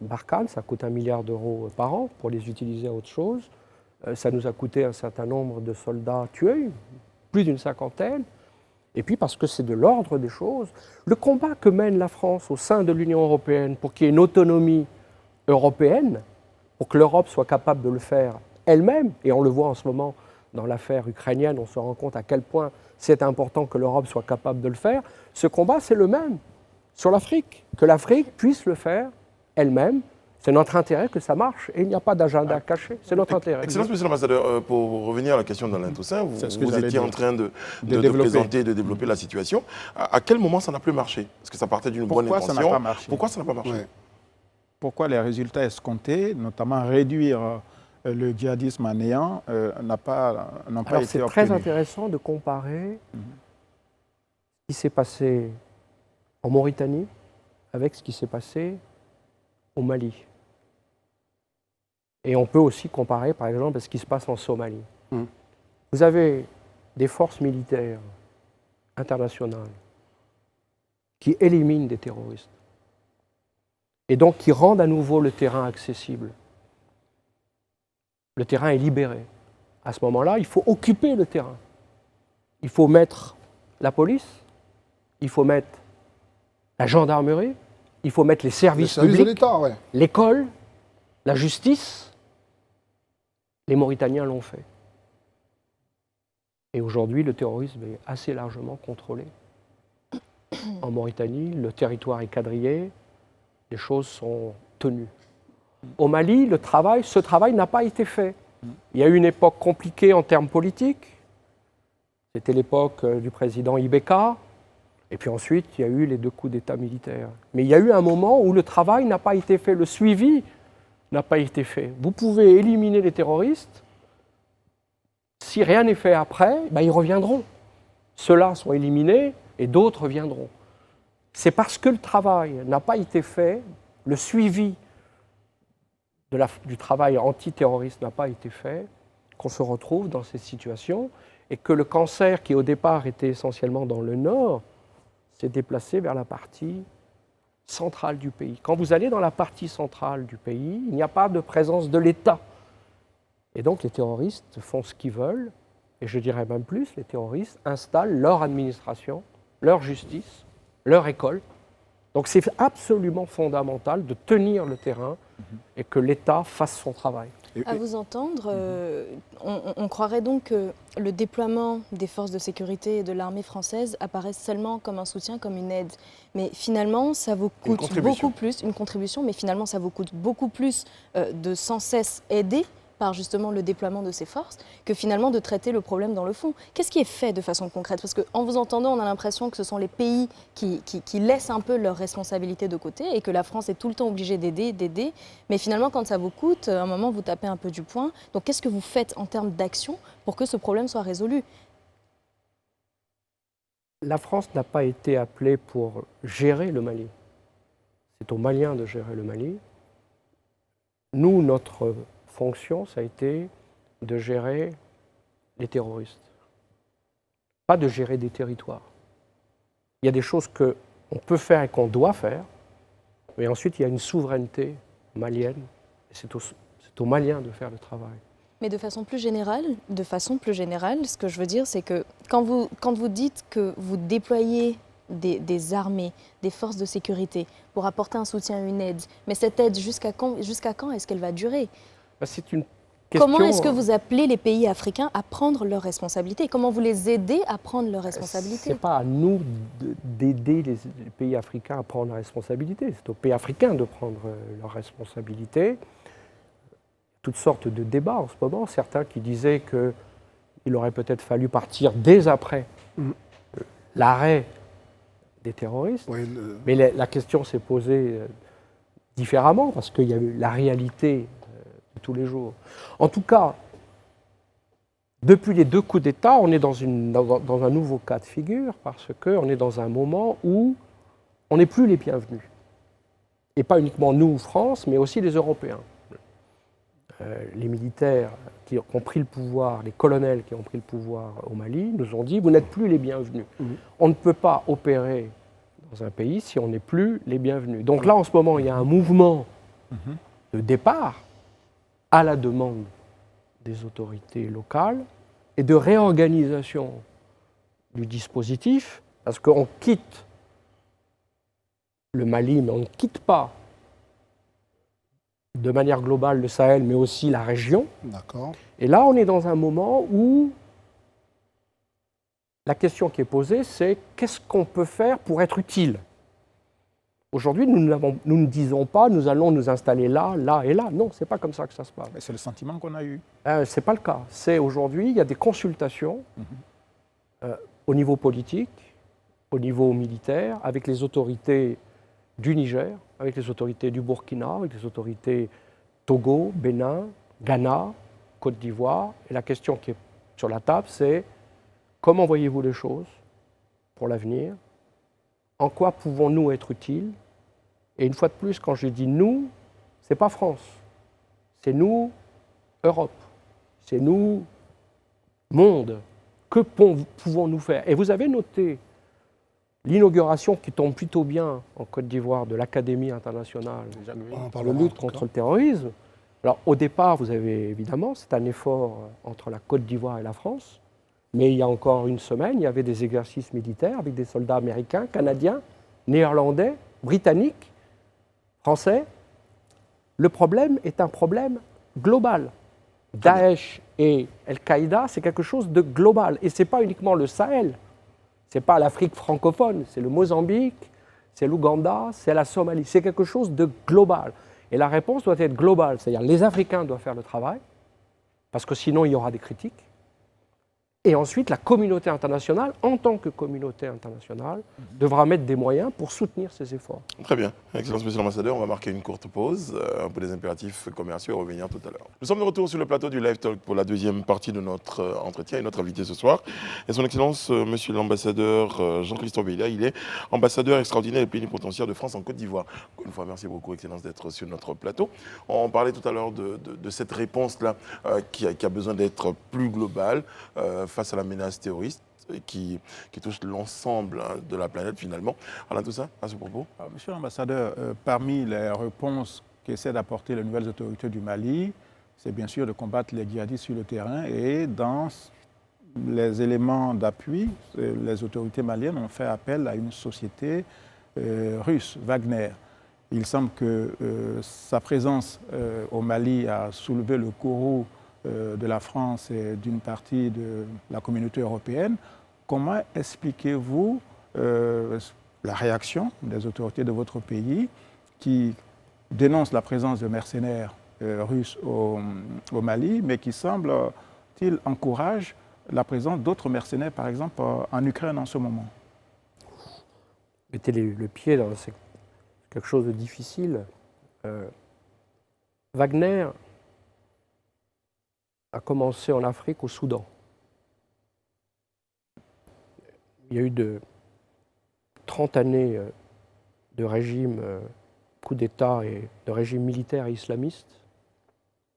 Barkhane, ça coûte 1 milliard d'euros par an pour les utiliser à autre chose. Ça nous a coûté un certain nombre de soldats tués, plus d'une cinquantaine. Et puis parce que c'est de l'ordre des choses. Le combat que mène la France au sein de l'Union européenne pour qu'il y ait une autonomie européenne, pour que l'Europe soit capable de le faire elle-même, et on le voit en ce moment dans l'affaire ukrainienne, on se rend compte à quel point c'est important que l'Europe soit capable de le faire, ce combat c'est le même sur l'Afrique, que l'Afrique puisse le faire elle-même. C'est notre intérêt que ça marche et il n'y a pas d'agenda caché, c'est notre intérêt. Excellence, Monsieur l'Ambassadeur, pour revenir à la question d'Alain Toussaint, vous étiez dire. en train de développer. présenter, de développer la situation. À quel moment ça n'a plus marché? Est-ce que ça partait d'une bonne intention? Ça n'a pas marché? Pourquoi ça n'a pas marché? Ouais. Pourquoi les résultats escomptés, notamment réduire le djihadisme à néant, n'ont pas été C'est obtenus? très intéressant de comparer ce qui s'est passé en Mauritanie avec ce qui s'est passé au Mali. Et on peut aussi comparer, par exemple, ce qui se passe en Somalie. Vous avez des forces militaires internationales qui éliminent des terroristes et donc qui rendent à nouveau le terrain accessible. Le terrain est libéré. À ce moment-là, il faut occuper le terrain. Il faut mettre la police, il faut mettre la gendarmerie, il faut mettre les services de publics, l'État, ouais. l'école, la justice. Les Mauritaniens l'ont fait. Et aujourd'hui, le terrorisme est assez largement contrôlé. En Mauritanie, le territoire est quadrillé, les choses sont tenues. Au Mali, ce travail n'a pas été fait. Il y a eu une époque compliquée en termes politiques. C'était l'époque du président Ibeka. Et puis ensuite, il y a eu les 2 coups d'État militaires. Mais il y a eu un moment où le travail n'a pas été fait, le suivi n'a pas été fait. Vous pouvez éliminer les terroristes. Si rien n'est fait après, ils reviendront. Ceux-là sont éliminés et d'autres viendront. C'est parce que le travail n'a pas été fait, le suivi du travail antiterroriste n'a pas été fait, qu'on se retrouve dans cette situation et que le cancer qui au départ était essentiellement dans le nord s'est déplacé vers la partie centrale du pays. Quand vous allez dans la partie centrale du pays, il n'y a pas de présence de l'État. Et donc les terroristes font ce qu'ils veulent, et je dirais même plus, les terroristes installent leur administration, leur justice, leur école. Donc c'est absolument fondamental de tenir le terrain et que l'État fasse son travail. À vous entendre, on croirait donc que le déploiement des forces de sécurité et de l'armée française apparaît seulement comme un soutien, comme une aide. Mais finalement, ça vous coûte beaucoup plus, une contribution, mais finalement, ça vous coûte beaucoup plus de sans cesse aider par justement le déploiement de ces forces, que finalement de traiter le problème dans le fond. Qu'est-ce qui est fait de façon concrète? Parce qu'en vous entendant, on a l'impression que ce sont les pays qui laissent un peu leurs responsabilités de côté et que la France est tout le temps obligée d'aider. Mais finalement, quand ça vous coûte, à un moment, vous tapez un peu du poing. Donc qu'est-ce que vous faites en termes d'action pour que ce problème soit résolu? La France n'a pas été appelée pour gérer le Mali. C'est aux Maliens de gérer le Mali. Nous, notre fonction, ça a été de gérer les terroristes, pas de gérer des territoires. Il y a des choses qu'on peut faire et qu'on doit faire, mais ensuite il y a une souveraineté malienne, et c'est aux Maliens de faire le travail. Mais de façon plus générale, ce que je veux dire, c'est que quand vous dites que vous déployez des armées, des forces de sécurité pour apporter un soutien, une aide, mais cette aide, jusqu'à quand est-ce qu'elle va durer? C'est une question... Comment est-ce que vous appelez les pays africains à prendre leurs responsabilités? Comment vous les aidez à prendre leurs responsabilités? Ce n'est pas à nous d'aider les pays africains à prendre leurs responsabilités. C'est aux pays africains de prendre leurs responsabilités. Toutes sortes de débats en ce moment. Certains qui disaient qu'il aurait peut-être fallu partir dès après l'arrêt des terroristes. Oui, Mais la question s'est posée différemment, parce qu'il y a eu la réalité de tous les jours. En tout cas, depuis les 2 coups d'État, on est dans un nouveau cas de figure, parce qu'on est dans un moment où on n'est plus les bienvenus. Et pas uniquement nous, France, mais aussi les Européens. Les militaires qui ont pris le pouvoir, les colonels qui ont pris le pouvoir au Mali, nous ont dit « vous n'êtes plus les bienvenus ». On ne peut pas opérer dans un pays si on n'est plus les bienvenus. Donc là, en ce moment, il y a un mouvement de départ à la demande des autorités locales et de réorganisation du dispositif, parce qu'on quitte le Mali, mais on ne quitte pas de manière globale le Sahel, mais aussi la région. d'accord. Et là, on est dans un moment où la question qui est posée, c'est qu'est-ce qu'on peut faire pour être utile ? Aujourd'hui, nous ne disons pas nous allons nous installer là, là et là. Non, ce n'est pas comme ça que ça se passe. Mais c'est le sentiment qu'on a eu. Ce n'est pas le cas. C'est aujourd'hui, il y a des consultations au niveau politique, au niveau militaire, avec les autorités du Niger, avec les autorités du Burkina, avec les autorités Togo, Bénin, Ghana, Côte d'Ivoire. Et la question qui est sur la table, c'est comment voyez-vous les choses pour l'avenir ? En quoi pouvons-nous être utiles ? Et une fois de plus, quand je dis nous, ce n'est pas France. C'est nous, Europe. C'est nous, monde. Que pouvons-nous faire ? Et vous avez noté l'inauguration qui tombe plutôt bien en Côte d'Ivoire de l'Académie internationale de lutte contre le terrorisme. Alors au départ, vous avez évidemment, c'est un effort entre la Côte d'Ivoire et la France, mais il y a encore une semaine, il y avait des exercices militaires avec des soldats américains, canadiens, néerlandais, britanniques, français. Le problème est un problème global. Daesh et Al-Qaïda, c'est quelque chose de global. Et ce n'est pas uniquement le Sahel. Ce n'est pas l'Afrique francophone, c'est le Mozambique, c'est l'Ouganda, c'est la Somalie. C'est quelque chose de global. Et la réponse doit être globale, c'est-à-dire les Africains doivent faire le travail, parce que sinon il y aura des critiques. Et ensuite, la communauté internationale, en tant que communauté internationale, devra mettre des moyens pour soutenir ces efforts. Très bien. Excellence, monsieur l'ambassadeur, on va marquer une courte pause pour des impératifs commerciaux et revenir tout à l'heure. Nous sommes de retour sur le plateau du Live Talk pour la deuxième partie de notre entretien et notre invité ce soir est son Excellence, monsieur l'ambassadeur Jean-Christophe Beila. Il est ambassadeur extraordinaire et plénipotentiaire de France en Côte d'Ivoire. Encore une fois, merci beaucoup, Excellence, d'être sur notre plateau. On parlait tout à l'heure de cette réponse-là qui a besoin d'être plus globale face à la menace terroriste qui touche l'ensemble de la planète finalement. Alain Toussaint, à ce propos. Monsieur l'ambassadeur, parmi les réponses qu'essaient d'apporter les nouvelles autorités du Mali, c'est bien sûr de combattre les djihadistes sur le terrain et dans les éléments d'appui, les autorités maliennes ont fait appel à une société russe, Wagner. Il semble que sa présence au Mali a soulevé le courroux de la France et d'une partie de la communauté européenne. Comment expliquez-vous la réaction des autorités de votre pays qui dénoncent la présence de mercenaires russes au Mali, mais qui semble-t-il encourage la présence d'autres mercenaires, par exemple, en Ukraine en ce moment? Mettez le pied dans quelque chose de difficile. Wagner a commencé en Afrique, au Soudan. Il y a eu 30 années de régime coup d'État et de régime militaire et islamiste,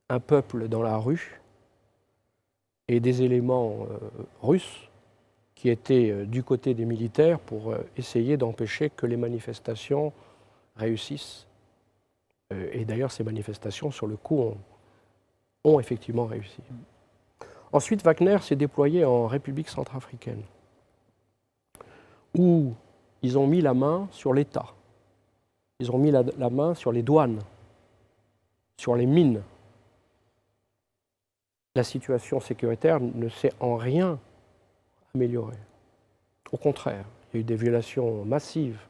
un peuple dans la rue et des éléments russes qui étaient du côté des militaires pour essayer d'empêcher que les manifestations réussissent. Et d'ailleurs, ces manifestations, sur le coup, ont effectivement réussi. Ensuite, Wagner s'est déployé en République centrafricaine, où ils ont mis la main sur l'État. Ils ont mis la main sur les douanes, sur les mines. La situation sécuritaire ne s'est en rien améliorée. Au contraire, il y a eu des violations massives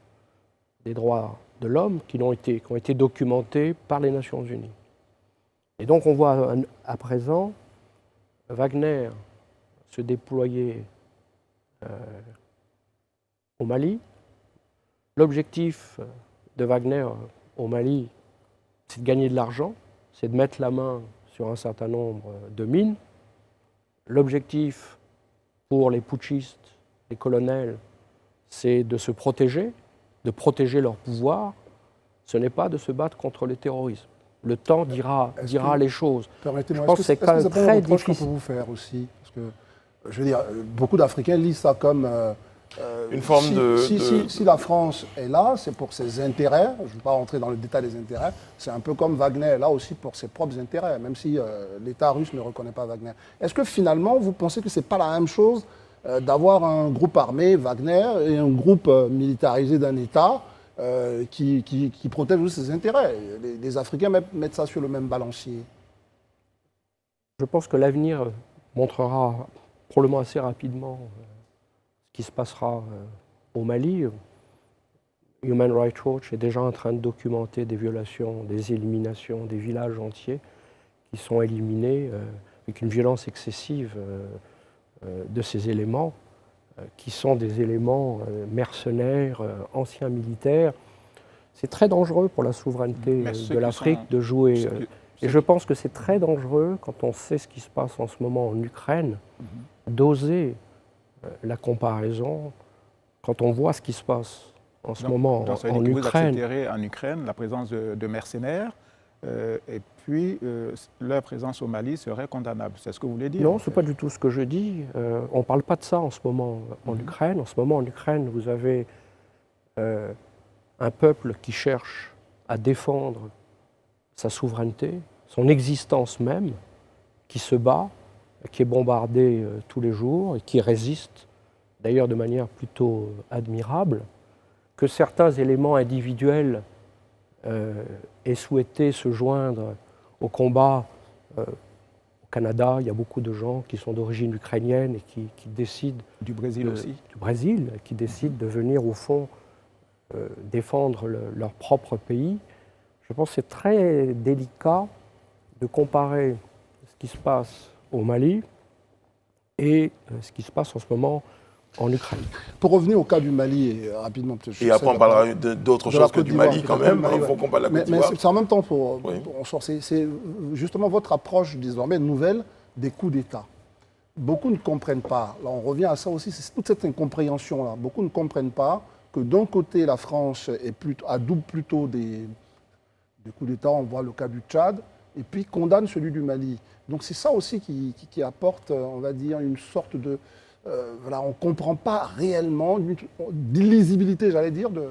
des droits de l'homme qui ont été documentées par les Nations Unies. Et donc on voit à présent Wagner se déployer au Mali, L'objectif de Wagner au Mali, c'est de gagner de l'argent, c'est de mettre la main sur un certain nombre de mines. L'objectif pour les putschistes, les colonels, c'est de se protéger, de protéger leur pouvoir. Ce n'est pas de se battre contre le terrorisme. Le temps dira les choses. Permettez-moi, Je pense que c'est quand même très difficile. qu'on peut vous faire aussi, parce que, je veux dire, beaucoup d'Africains lisent ça comme une forme si la France est là, c'est pour ses intérêts. Je ne veux pas rentrer dans le détail des intérêts. C'est un peu comme Wagner est là aussi pour ses propres intérêts, même si l'État russe ne reconnaît pas Wagner. Est-ce que finalement, vous pensez que ce n'est pas la même chose d'avoir un groupe armé, Wagner, et un groupe militarisé d'un État qui protège aussi ses intérêts? Les Africains mettent ça sur le même balancier. Je pense que l'avenir montrera probablement assez rapidement ce qui se passera au Mali. Human Rights Watch est déjà en train de documenter des violations, des éliminations, des villages entiers qui sont éliminés avec une violence excessive de ces éléments, qui sont des éléments mercenaires, anciens militaires. C'est très dangereux pour la souveraineté de l'Afrique de jouer. Et je pense que c'est très dangereux, quand on sait ce qui se passe en ce moment en Ukraine, d'oser la comparaison, quand on voit ce qui se passe en ce moment en Ukraine. Vous accepterez en Ukraine la présence de mercenaires, et puis leur présence au Mali serait condamnable. C'est ce que vous voulez dire? Non, ce n'est pas du tout ce que je dis. On ne parle pas de ça en ce moment en Ukraine. En ce moment en Ukraine, vous avez un peuple qui cherche à défendre sa souveraineté, son existence même, qui se bat, qui est bombardé tous les jours et qui résiste, d'ailleurs de manière plutôt admirable, que certains éléments individuels aient souhaité se joindre au combat. Au Canada, il y a beaucoup de gens qui sont d'origine ukrainienne et qui décident... Du Brésil aussi. Du Brésil, qui décident de venir au fond défendre leur propre pays. Je pense que c'est très délicat de comparer ce qui se passe au Mali et ce qui se passe en ce moment en Ukraine. Pour revenir au cas du Mali, et rapidement... Et après, on parlera d'autres choses que du Mali quand même. Il faut qu'on parle de la Côte d'Ivoire. Mais c'est en même temps, c'est justement votre approche désormais nouvelle des coups d'État. Beaucoup ne comprennent pas, là on revient à ça aussi, c'est toute cette incompréhension-là. Beaucoup ne comprennent pas que d'un côté, la France adoube plutôt des coups d'État, on voit le cas du Tchad, et puis condamne celui du Mali. Donc c'est ça aussi qui apporte, on va dire, une sorte de... voilà, on ne comprend pas réellement d'illisibilité, j'allais dire, de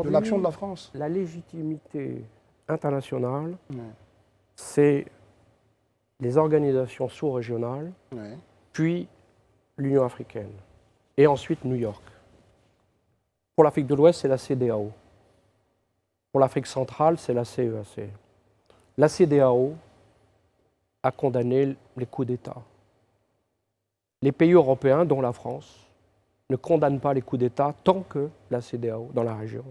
l'action de la France. La légitimité internationale, c'est les organisations sous-régionales, puis l'Union africaine, et ensuite New York. Pour l'Afrique de l'Ouest, c'est la CEDEAO. Pour l'Afrique centrale, c'est la CEAC. La CEDEAO a condamné les coups d'État. Les pays européens, dont la France, ne condamnent pas les coups d'État tant que la CEDEAO, dans la région,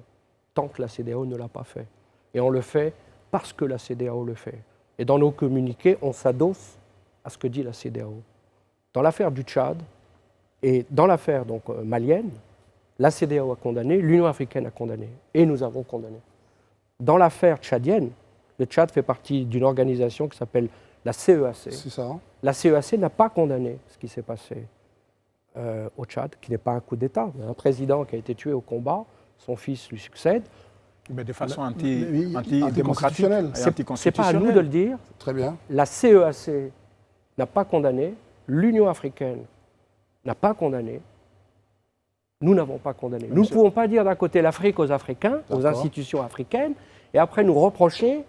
tant que la CEDEAO ne l'a pas fait. Et on le fait parce que la CEDEAO le fait. Et dans nos communiqués, on s'adosse à ce que dit la CEDEAO. Dans l'affaire du Tchad et dans l'affaire malienne, la CEDEAO a condamné, l'Union africaine a condamné, et nous avons condamné. Dans l'affaire tchadienne, le Tchad fait partie d'une organisation qui s'appelle la CEAC. C'est ça. La CEAC n'a pas condamné ce qui s'est passé au Tchad, qui n'est pas un coup d'État. Il y a un président qui a été tué au combat, son fils lui succède. Mais de façon anti-démocratique. C'est pas à nous de le dire. Très bien. La CEAC n'a pas condamné, l'Union africaine n'a pas condamné, nous n'avons pas condamné. Nous ne pouvons pas dire d'un côté l'Afrique aux Africains, aux institutions africaines, et après nous reprocher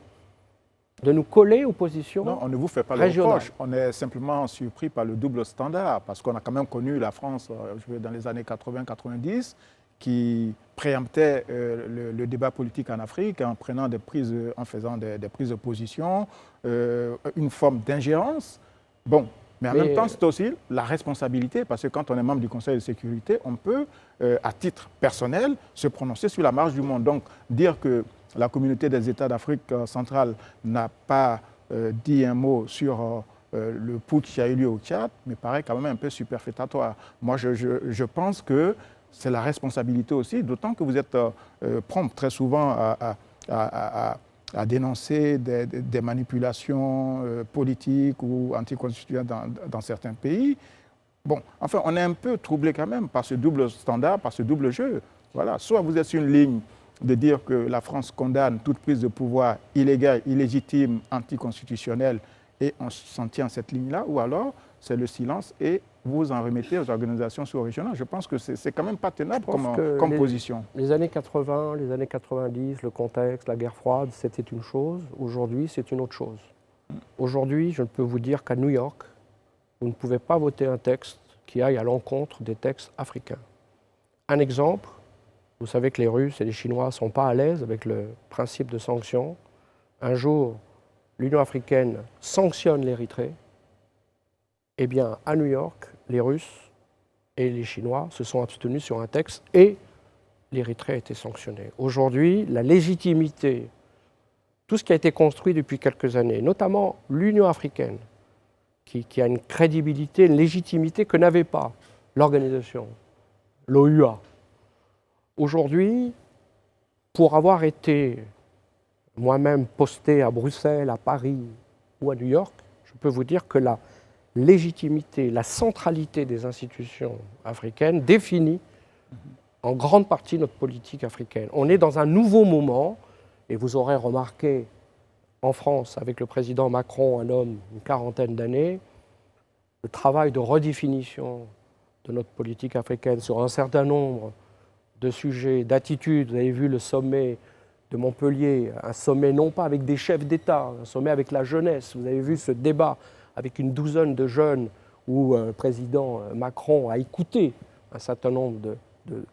de nous coller aux positions régionales. Non, on ne vous fait pas le reproche. On est simplement surpris par le double standard, parce qu'on a quand même connu la France dans les années 80-90, qui préemptait le débat politique en Afrique en faisant des prises de position, une forme d'ingérence. Bon, mais en même temps, c'est aussi la responsabilité, parce que quand on est membre du Conseil de sécurité, on peut, à titre personnel, se prononcer sur la marge du monde. Donc, dire que la communauté des États d'Afrique centrale n'a pas dit un mot sur le putsch qui a eu lieu au Tchad me paraît quand même un peu superfétatoire. Moi, je pense que c'est la responsabilité aussi, d'autant que vous êtes prompt très souvent à dénoncer des manipulations politiques ou anticonstitutionnelles dans certains pays. Bon, enfin, on est un peu troublé quand même par ce double standard, par ce double jeu. Voilà. Soit vous êtes sur une ligne de dire que la France condamne toute prise de pouvoir illégale, illégitime, anticonstitutionnelle, et on s'en tient à cette ligne-là, ou alors c'est le silence et vous en remettez aux organisations sous-régionales. Je pense que c'est quand même pas tenable comme position. Les années 80, les années 90, le contexte, la guerre froide, c'était une chose. Aujourd'hui, c'est une autre chose. Aujourd'hui, je ne peux vous dire qu'à New York, vous ne pouvez pas voter un texte qui aille à l'encontre des textes africains. Un exemple, vous savez que les Russes et les Chinois ne sont pas à l'aise avec le principe de sanction. Un jour, l'Union africaine sanctionne l'Érythrée. Eh bien, à New York, les Russes et les Chinois se sont abstenus sur un texte et l'Érythrée a été sanctionnée. Aujourd'hui, la légitimité, tout ce qui a été construit depuis quelques années, notamment l'Union africaine, qui a une crédibilité, une légitimité que n'avait pas l'organisation, l'OUA. Aujourd'hui, pour avoir été moi-même posté à Bruxelles, à Paris ou à New York, je peux vous dire que la légitimité, la centralité des institutions africaines définit en grande partie notre politique africaine. On est dans un nouveau moment, et vous aurez remarqué en France, avec le président Macron, un homme d'une quarantaine d'années, le travail de redéfinition de notre politique africaine sur un certain nombre de sujets, d'attitudes. Vous avez vu le sommet de Montpellier, un sommet non pas avec des chefs d'État, un sommet avec la jeunesse. Vous avez vu ce débat avec une douzaine de jeunes où le président Macron a écouté un certain nombre de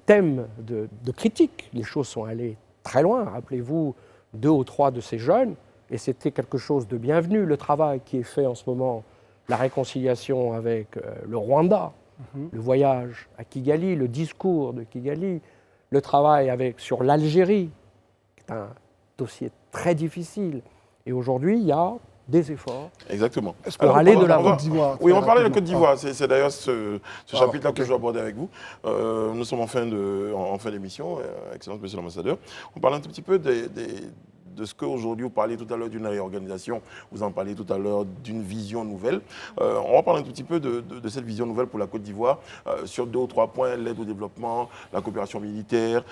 thèmes, de critiques. Les choses sont allées très loin. Rappelez-vous, 2 ou 3 de ces jeunes, et c'était quelque chose de bienvenu, le travail qui est fait en ce moment, la réconciliation avec le Rwanda, le voyage à Kigali, le discours de Kigali, le travail sur l'Algérie, qui est un dossier très difficile. Et aujourd'hui, il y a des efforts. Exactement. Pour aller de la Côte d'Ivoire. Oui, on va parler de la Côte d'Ivoire. C'est d'ailleurs ce chapitre-là que je vais aborder avec vous. Nous sommes en fin d'émission, Excellence, Monsieur l'Ambassadeur. On parle un tout petit peu de ce qu'aujourd'hui, vous parliez tout à l'heure d'une réorganisation, vous en parliez tout à l'heure d'une vision nouvelle. On va parler un tout petit peu de cette vision nouvelle pour la Côte d'Ivoire sur 2 ou 3 points, l'aide au développement, la coopération militaire,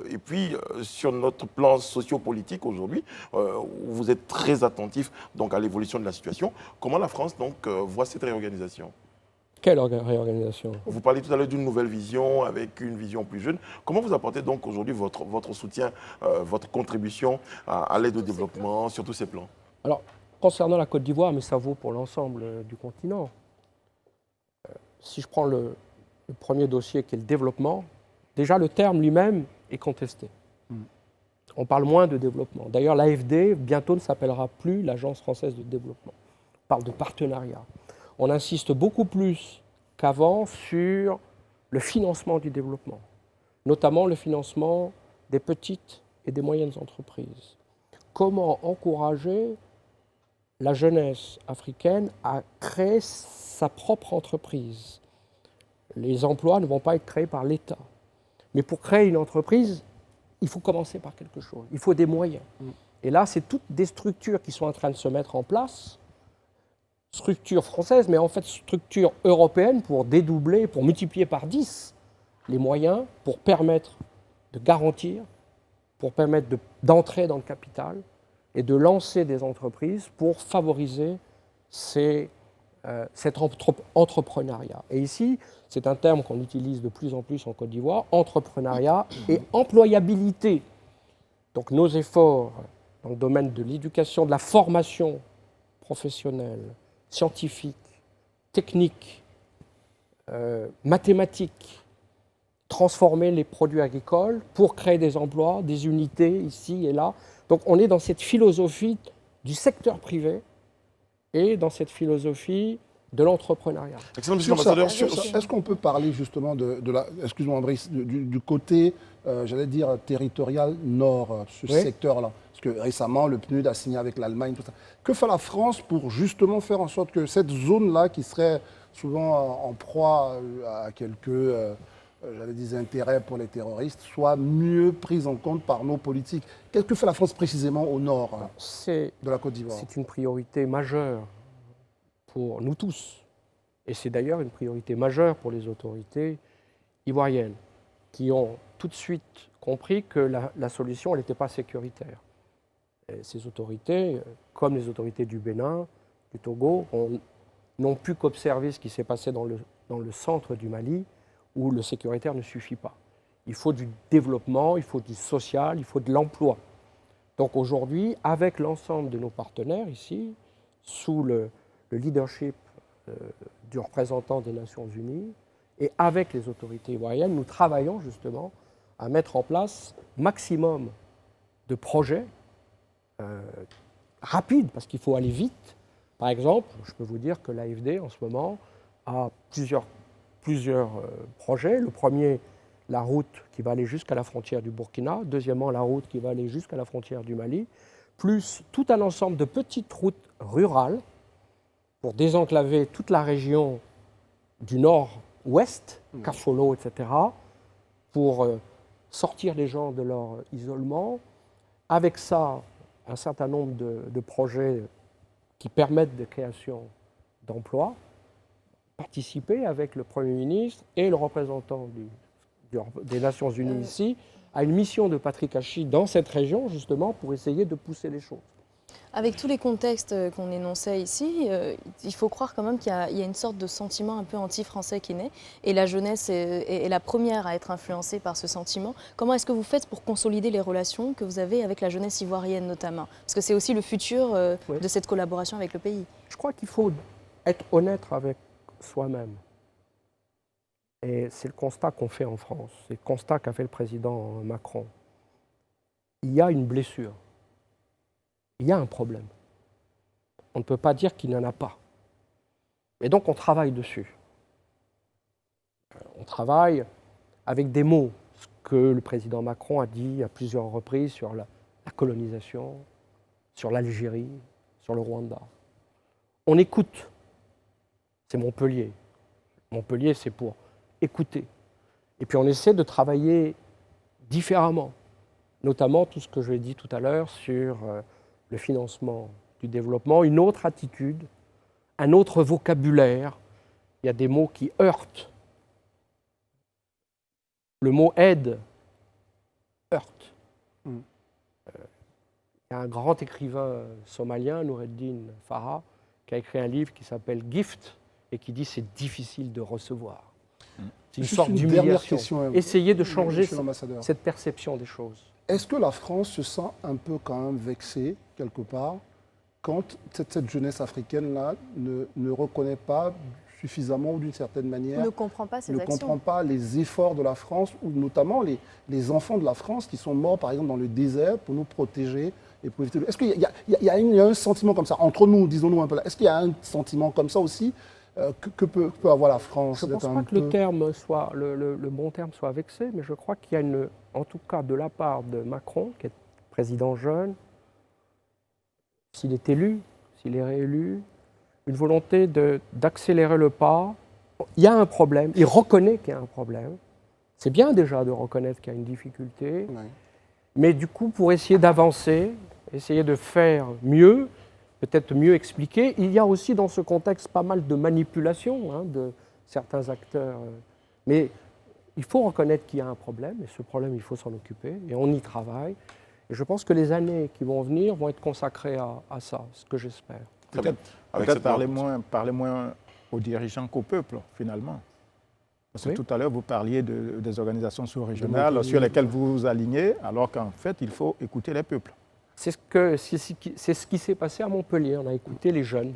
et puis sur notre plan sociopolitique aujourd'hui, où vous êtes très attentif donc, à l'évolution de la situation. Comment la France donc, voit cette réorganisation ? Quelle réorganisation ? Vous parlez tout à l'heure d'une nouvelle vision, avec une vision plus jeune. Comment vous apportez donc aujourd'hui votre soutien, votre contribution à l'aide au développement sur tous ces plans ? Alors, concernant la Côte d'Ivoire, mais ça vaut pour l'ensemble du continent, si je prends le premier dossier qui est le développement, déjà le terme lui-même est contesté. On parle moins de développement. D'ailleurs, l'AFD, bientôt, ne s'appellera plus l'Agence française de développement. On parle de partenariat. On insiste beaucoup plus qu'avant sur le financement du développement, notamment le financement des petites et des moyennes entreprises. Comment encourager la jeunesse africaine à créer sa propre entreprise ? Les emplois ne vont pas être créés par l'État. Mais pour créer une entreprise, il faut commencer par quelque chose. Il faut des moyens. Et là, c'est toutes des structures qui sont en train de se mettre en place, structure française, mais en fait structure européenne pour dédoubler, pour multiplier par 10 les moyens, pour permettre de garantir, pour permettre d'entrer dans le capital et de lancer des entreprises pour favoriser cet entrepreneuriat. Et ici, c'est un terme qu'on utilise de plus en plus en Côte d'Ivoire, entrepreneuriat et employabilité. Donc nos efforts dans le domaine de l'éducation, de la formation professionnelle, scientifique, technique, mathématique, transformer les produits agricoles pour créer des emplois, des unités ici et là. Donc on est dans cette philosophie du secteur privé et dans cette philosophie de l'entrepreneuriat. Excellent, monsieur l'ambassadeur. Est-ce qu'on peut parler justement excuse-moi Brice, du côté, j'allais dire, territorial nord, ce secteur-là ? Parce que récemment, le PNUD a signé avec l'Allemagne, tout ça. Que fait la France pour justement faire en sorte que cette zone-là, qui serait souvent en proie à quelques, j'allais dire, intérêts pour les terroristes, soit mieux prise en compte par nos politiques? Qu'est-ce que fait la France précisément au nord de la Côte d'Ivoire? C'est une priorité majeure pour nous tous. Et c'est d'ailleurs une priorité majeure pour les autorités ivoiriennes, qui ont tout de suite compris que la solution, elle n'était pas sécuritaire. Et ces autorités, comme les autorités du Bénin, du Togo, n'ont pu qu'observer ce qui s'est passé dans le centre du Mali, où le sécuritaire ne suffit pas. Il faut du développement, il faut du social, il faut de l'emploi. Donc aujourd'hui, avec l'ensemble de nos partenaires ici, sous le leadership du représentant des Nations Unies, et avec les autorités ivoiriennes, nous travaillons justement à mettre en place maximum de projets rapides, parce qu'il faut aller vite. Par exemple, je peux vous dire que l'AFD, en ce moment, a plusieurs projets. Le premier, la route qui va aller jusqu'à la frontière du Burkina. Deuxièmement, la route qui va aller jusqu'à la frontière du Mali. Plus tout un ensemble de petites routes rurales pour désenclaver toute la région du nord-ouest, Kafolo, etc., pour sortir les gens de leur isolement. Avec ça, un certain nombre de projets qui permettent de création d'emplois, participer avec le Premier ministre et le représentant des Nations Unies ici à une mission de Patrick Hachi dans cette région, justement, pour essayer de pousser les choses. Avec tous les contextes qu'on énonçait ici, il faut croire quand même qu'il y a une sorte de sentiment un peu anti-français qui naît. Et la jeunesse est la première à être influencée par ce sentiment. Comment est-ce que vous faites pour consolider les relations que vous avez avec la jeunesse ivoirienne notamment? Parce que c'est aussi le futur de cette collaboration avec le pays. Je crois qu'il faut être honnête avec soi-même. Et c'est le constat qu'on fait en France. C'est le constat qu'a fait le président Macron. Il y a une blessure. Il y a un problème. On ne peut pas dire qu'il n'y en a pas. Et donc on travaille dessus. On travaille avec des mots, ce que le président Macron a dit à plusieurs reprises sur la colonisation, sur l'Algérie, sur le Rwanda. On écoute. C'est Montpellier. Montpellier, c'est pour écouter. Et puis on essaie de travailler différemment, notamment tout ce que je l'ai dit tout à l'heure sur le financement du développement, une autre attitude, un autre vocabulaire. Il y a des mots qui heurtent. Le mot aide heurte. Il y a un grand écrivain somalien, Noureddin Farah, qui a écrit un livre qui s'appelle Gift et qui dit c'est difficile de recevoir. C'est une sorte d'humiliation. Essayez de changer cette perception des choses. Est-ce que la France se sent un peu quand même vexée, quelque part, quand cette jeunesse africaine-là ne reconnaît pas suffisamment ou d'une certaine manière, ne comprend pas ces actions, ne comprend pas les efforts de la France, ou notamment les enfants de la France qui sont morts, par exemple, dans le désert pour nous protéger et pour éviter... Est-ce qu'il y a un sentiment comme ça, entre nous, disons-nous un peu là, est-ce qu'il y a un sentiment comme ça aussi que peut avoir la France? Je ne pense pas que le bon terme soit vexé, mais je crois qu'il y a en tout cas de la part de Macron, qui est président jeune, s'il est élu, s'il est réélu, une volonté d'accélérer le pas. Il y a un problème, il reconnaît qu'il y a un problème. C'est bien déjà de reconnaître qu'il y a une difficulté, mais du coup, pour essayer d'avancer, essayer de faire mieux, peut-être mieux expliquer, il y a aussi dans ce contexte pas mal de manipulation de certains acteurs. Mais il faut reconnaître qu'il y a un problème, et ce problème, il faut s'en occuper, et on y travaille. Et je pense que les années qui vont venir vont être consacrées à ça, ce que j'espère. Peut-être parler moins aux dirigeants qu'au peuple, finalement. Parce que tout à l'heure, vous parliez des organisations sous-régionales sur lesquelles vous vous alignez, alors qu'en fait, il faut écouter les peuples. C'est ce qui s'est passé à Montpellier. On a écouté les jeunes,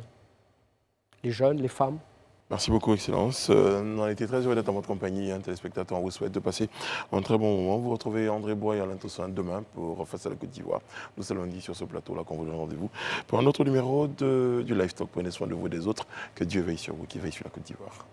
les femmes. Merci beaucoup, Excellence. On a été très heureux d'être en votre compagnie, téléspectateurs. On vous souhaite de passer un très bon moment. Vous retrouvez André Bois et Alain Toussaint demain pour Face à la Côte d'Ivoire. Nous sommes lundi sur ce plateau-là qu'on vous donne rendez-vous pour un autre numéro du Live Talk. Prenez soin de vous et des autres. Que Dieu veille sur vous, qui veille sur la Côte d'Ivoire.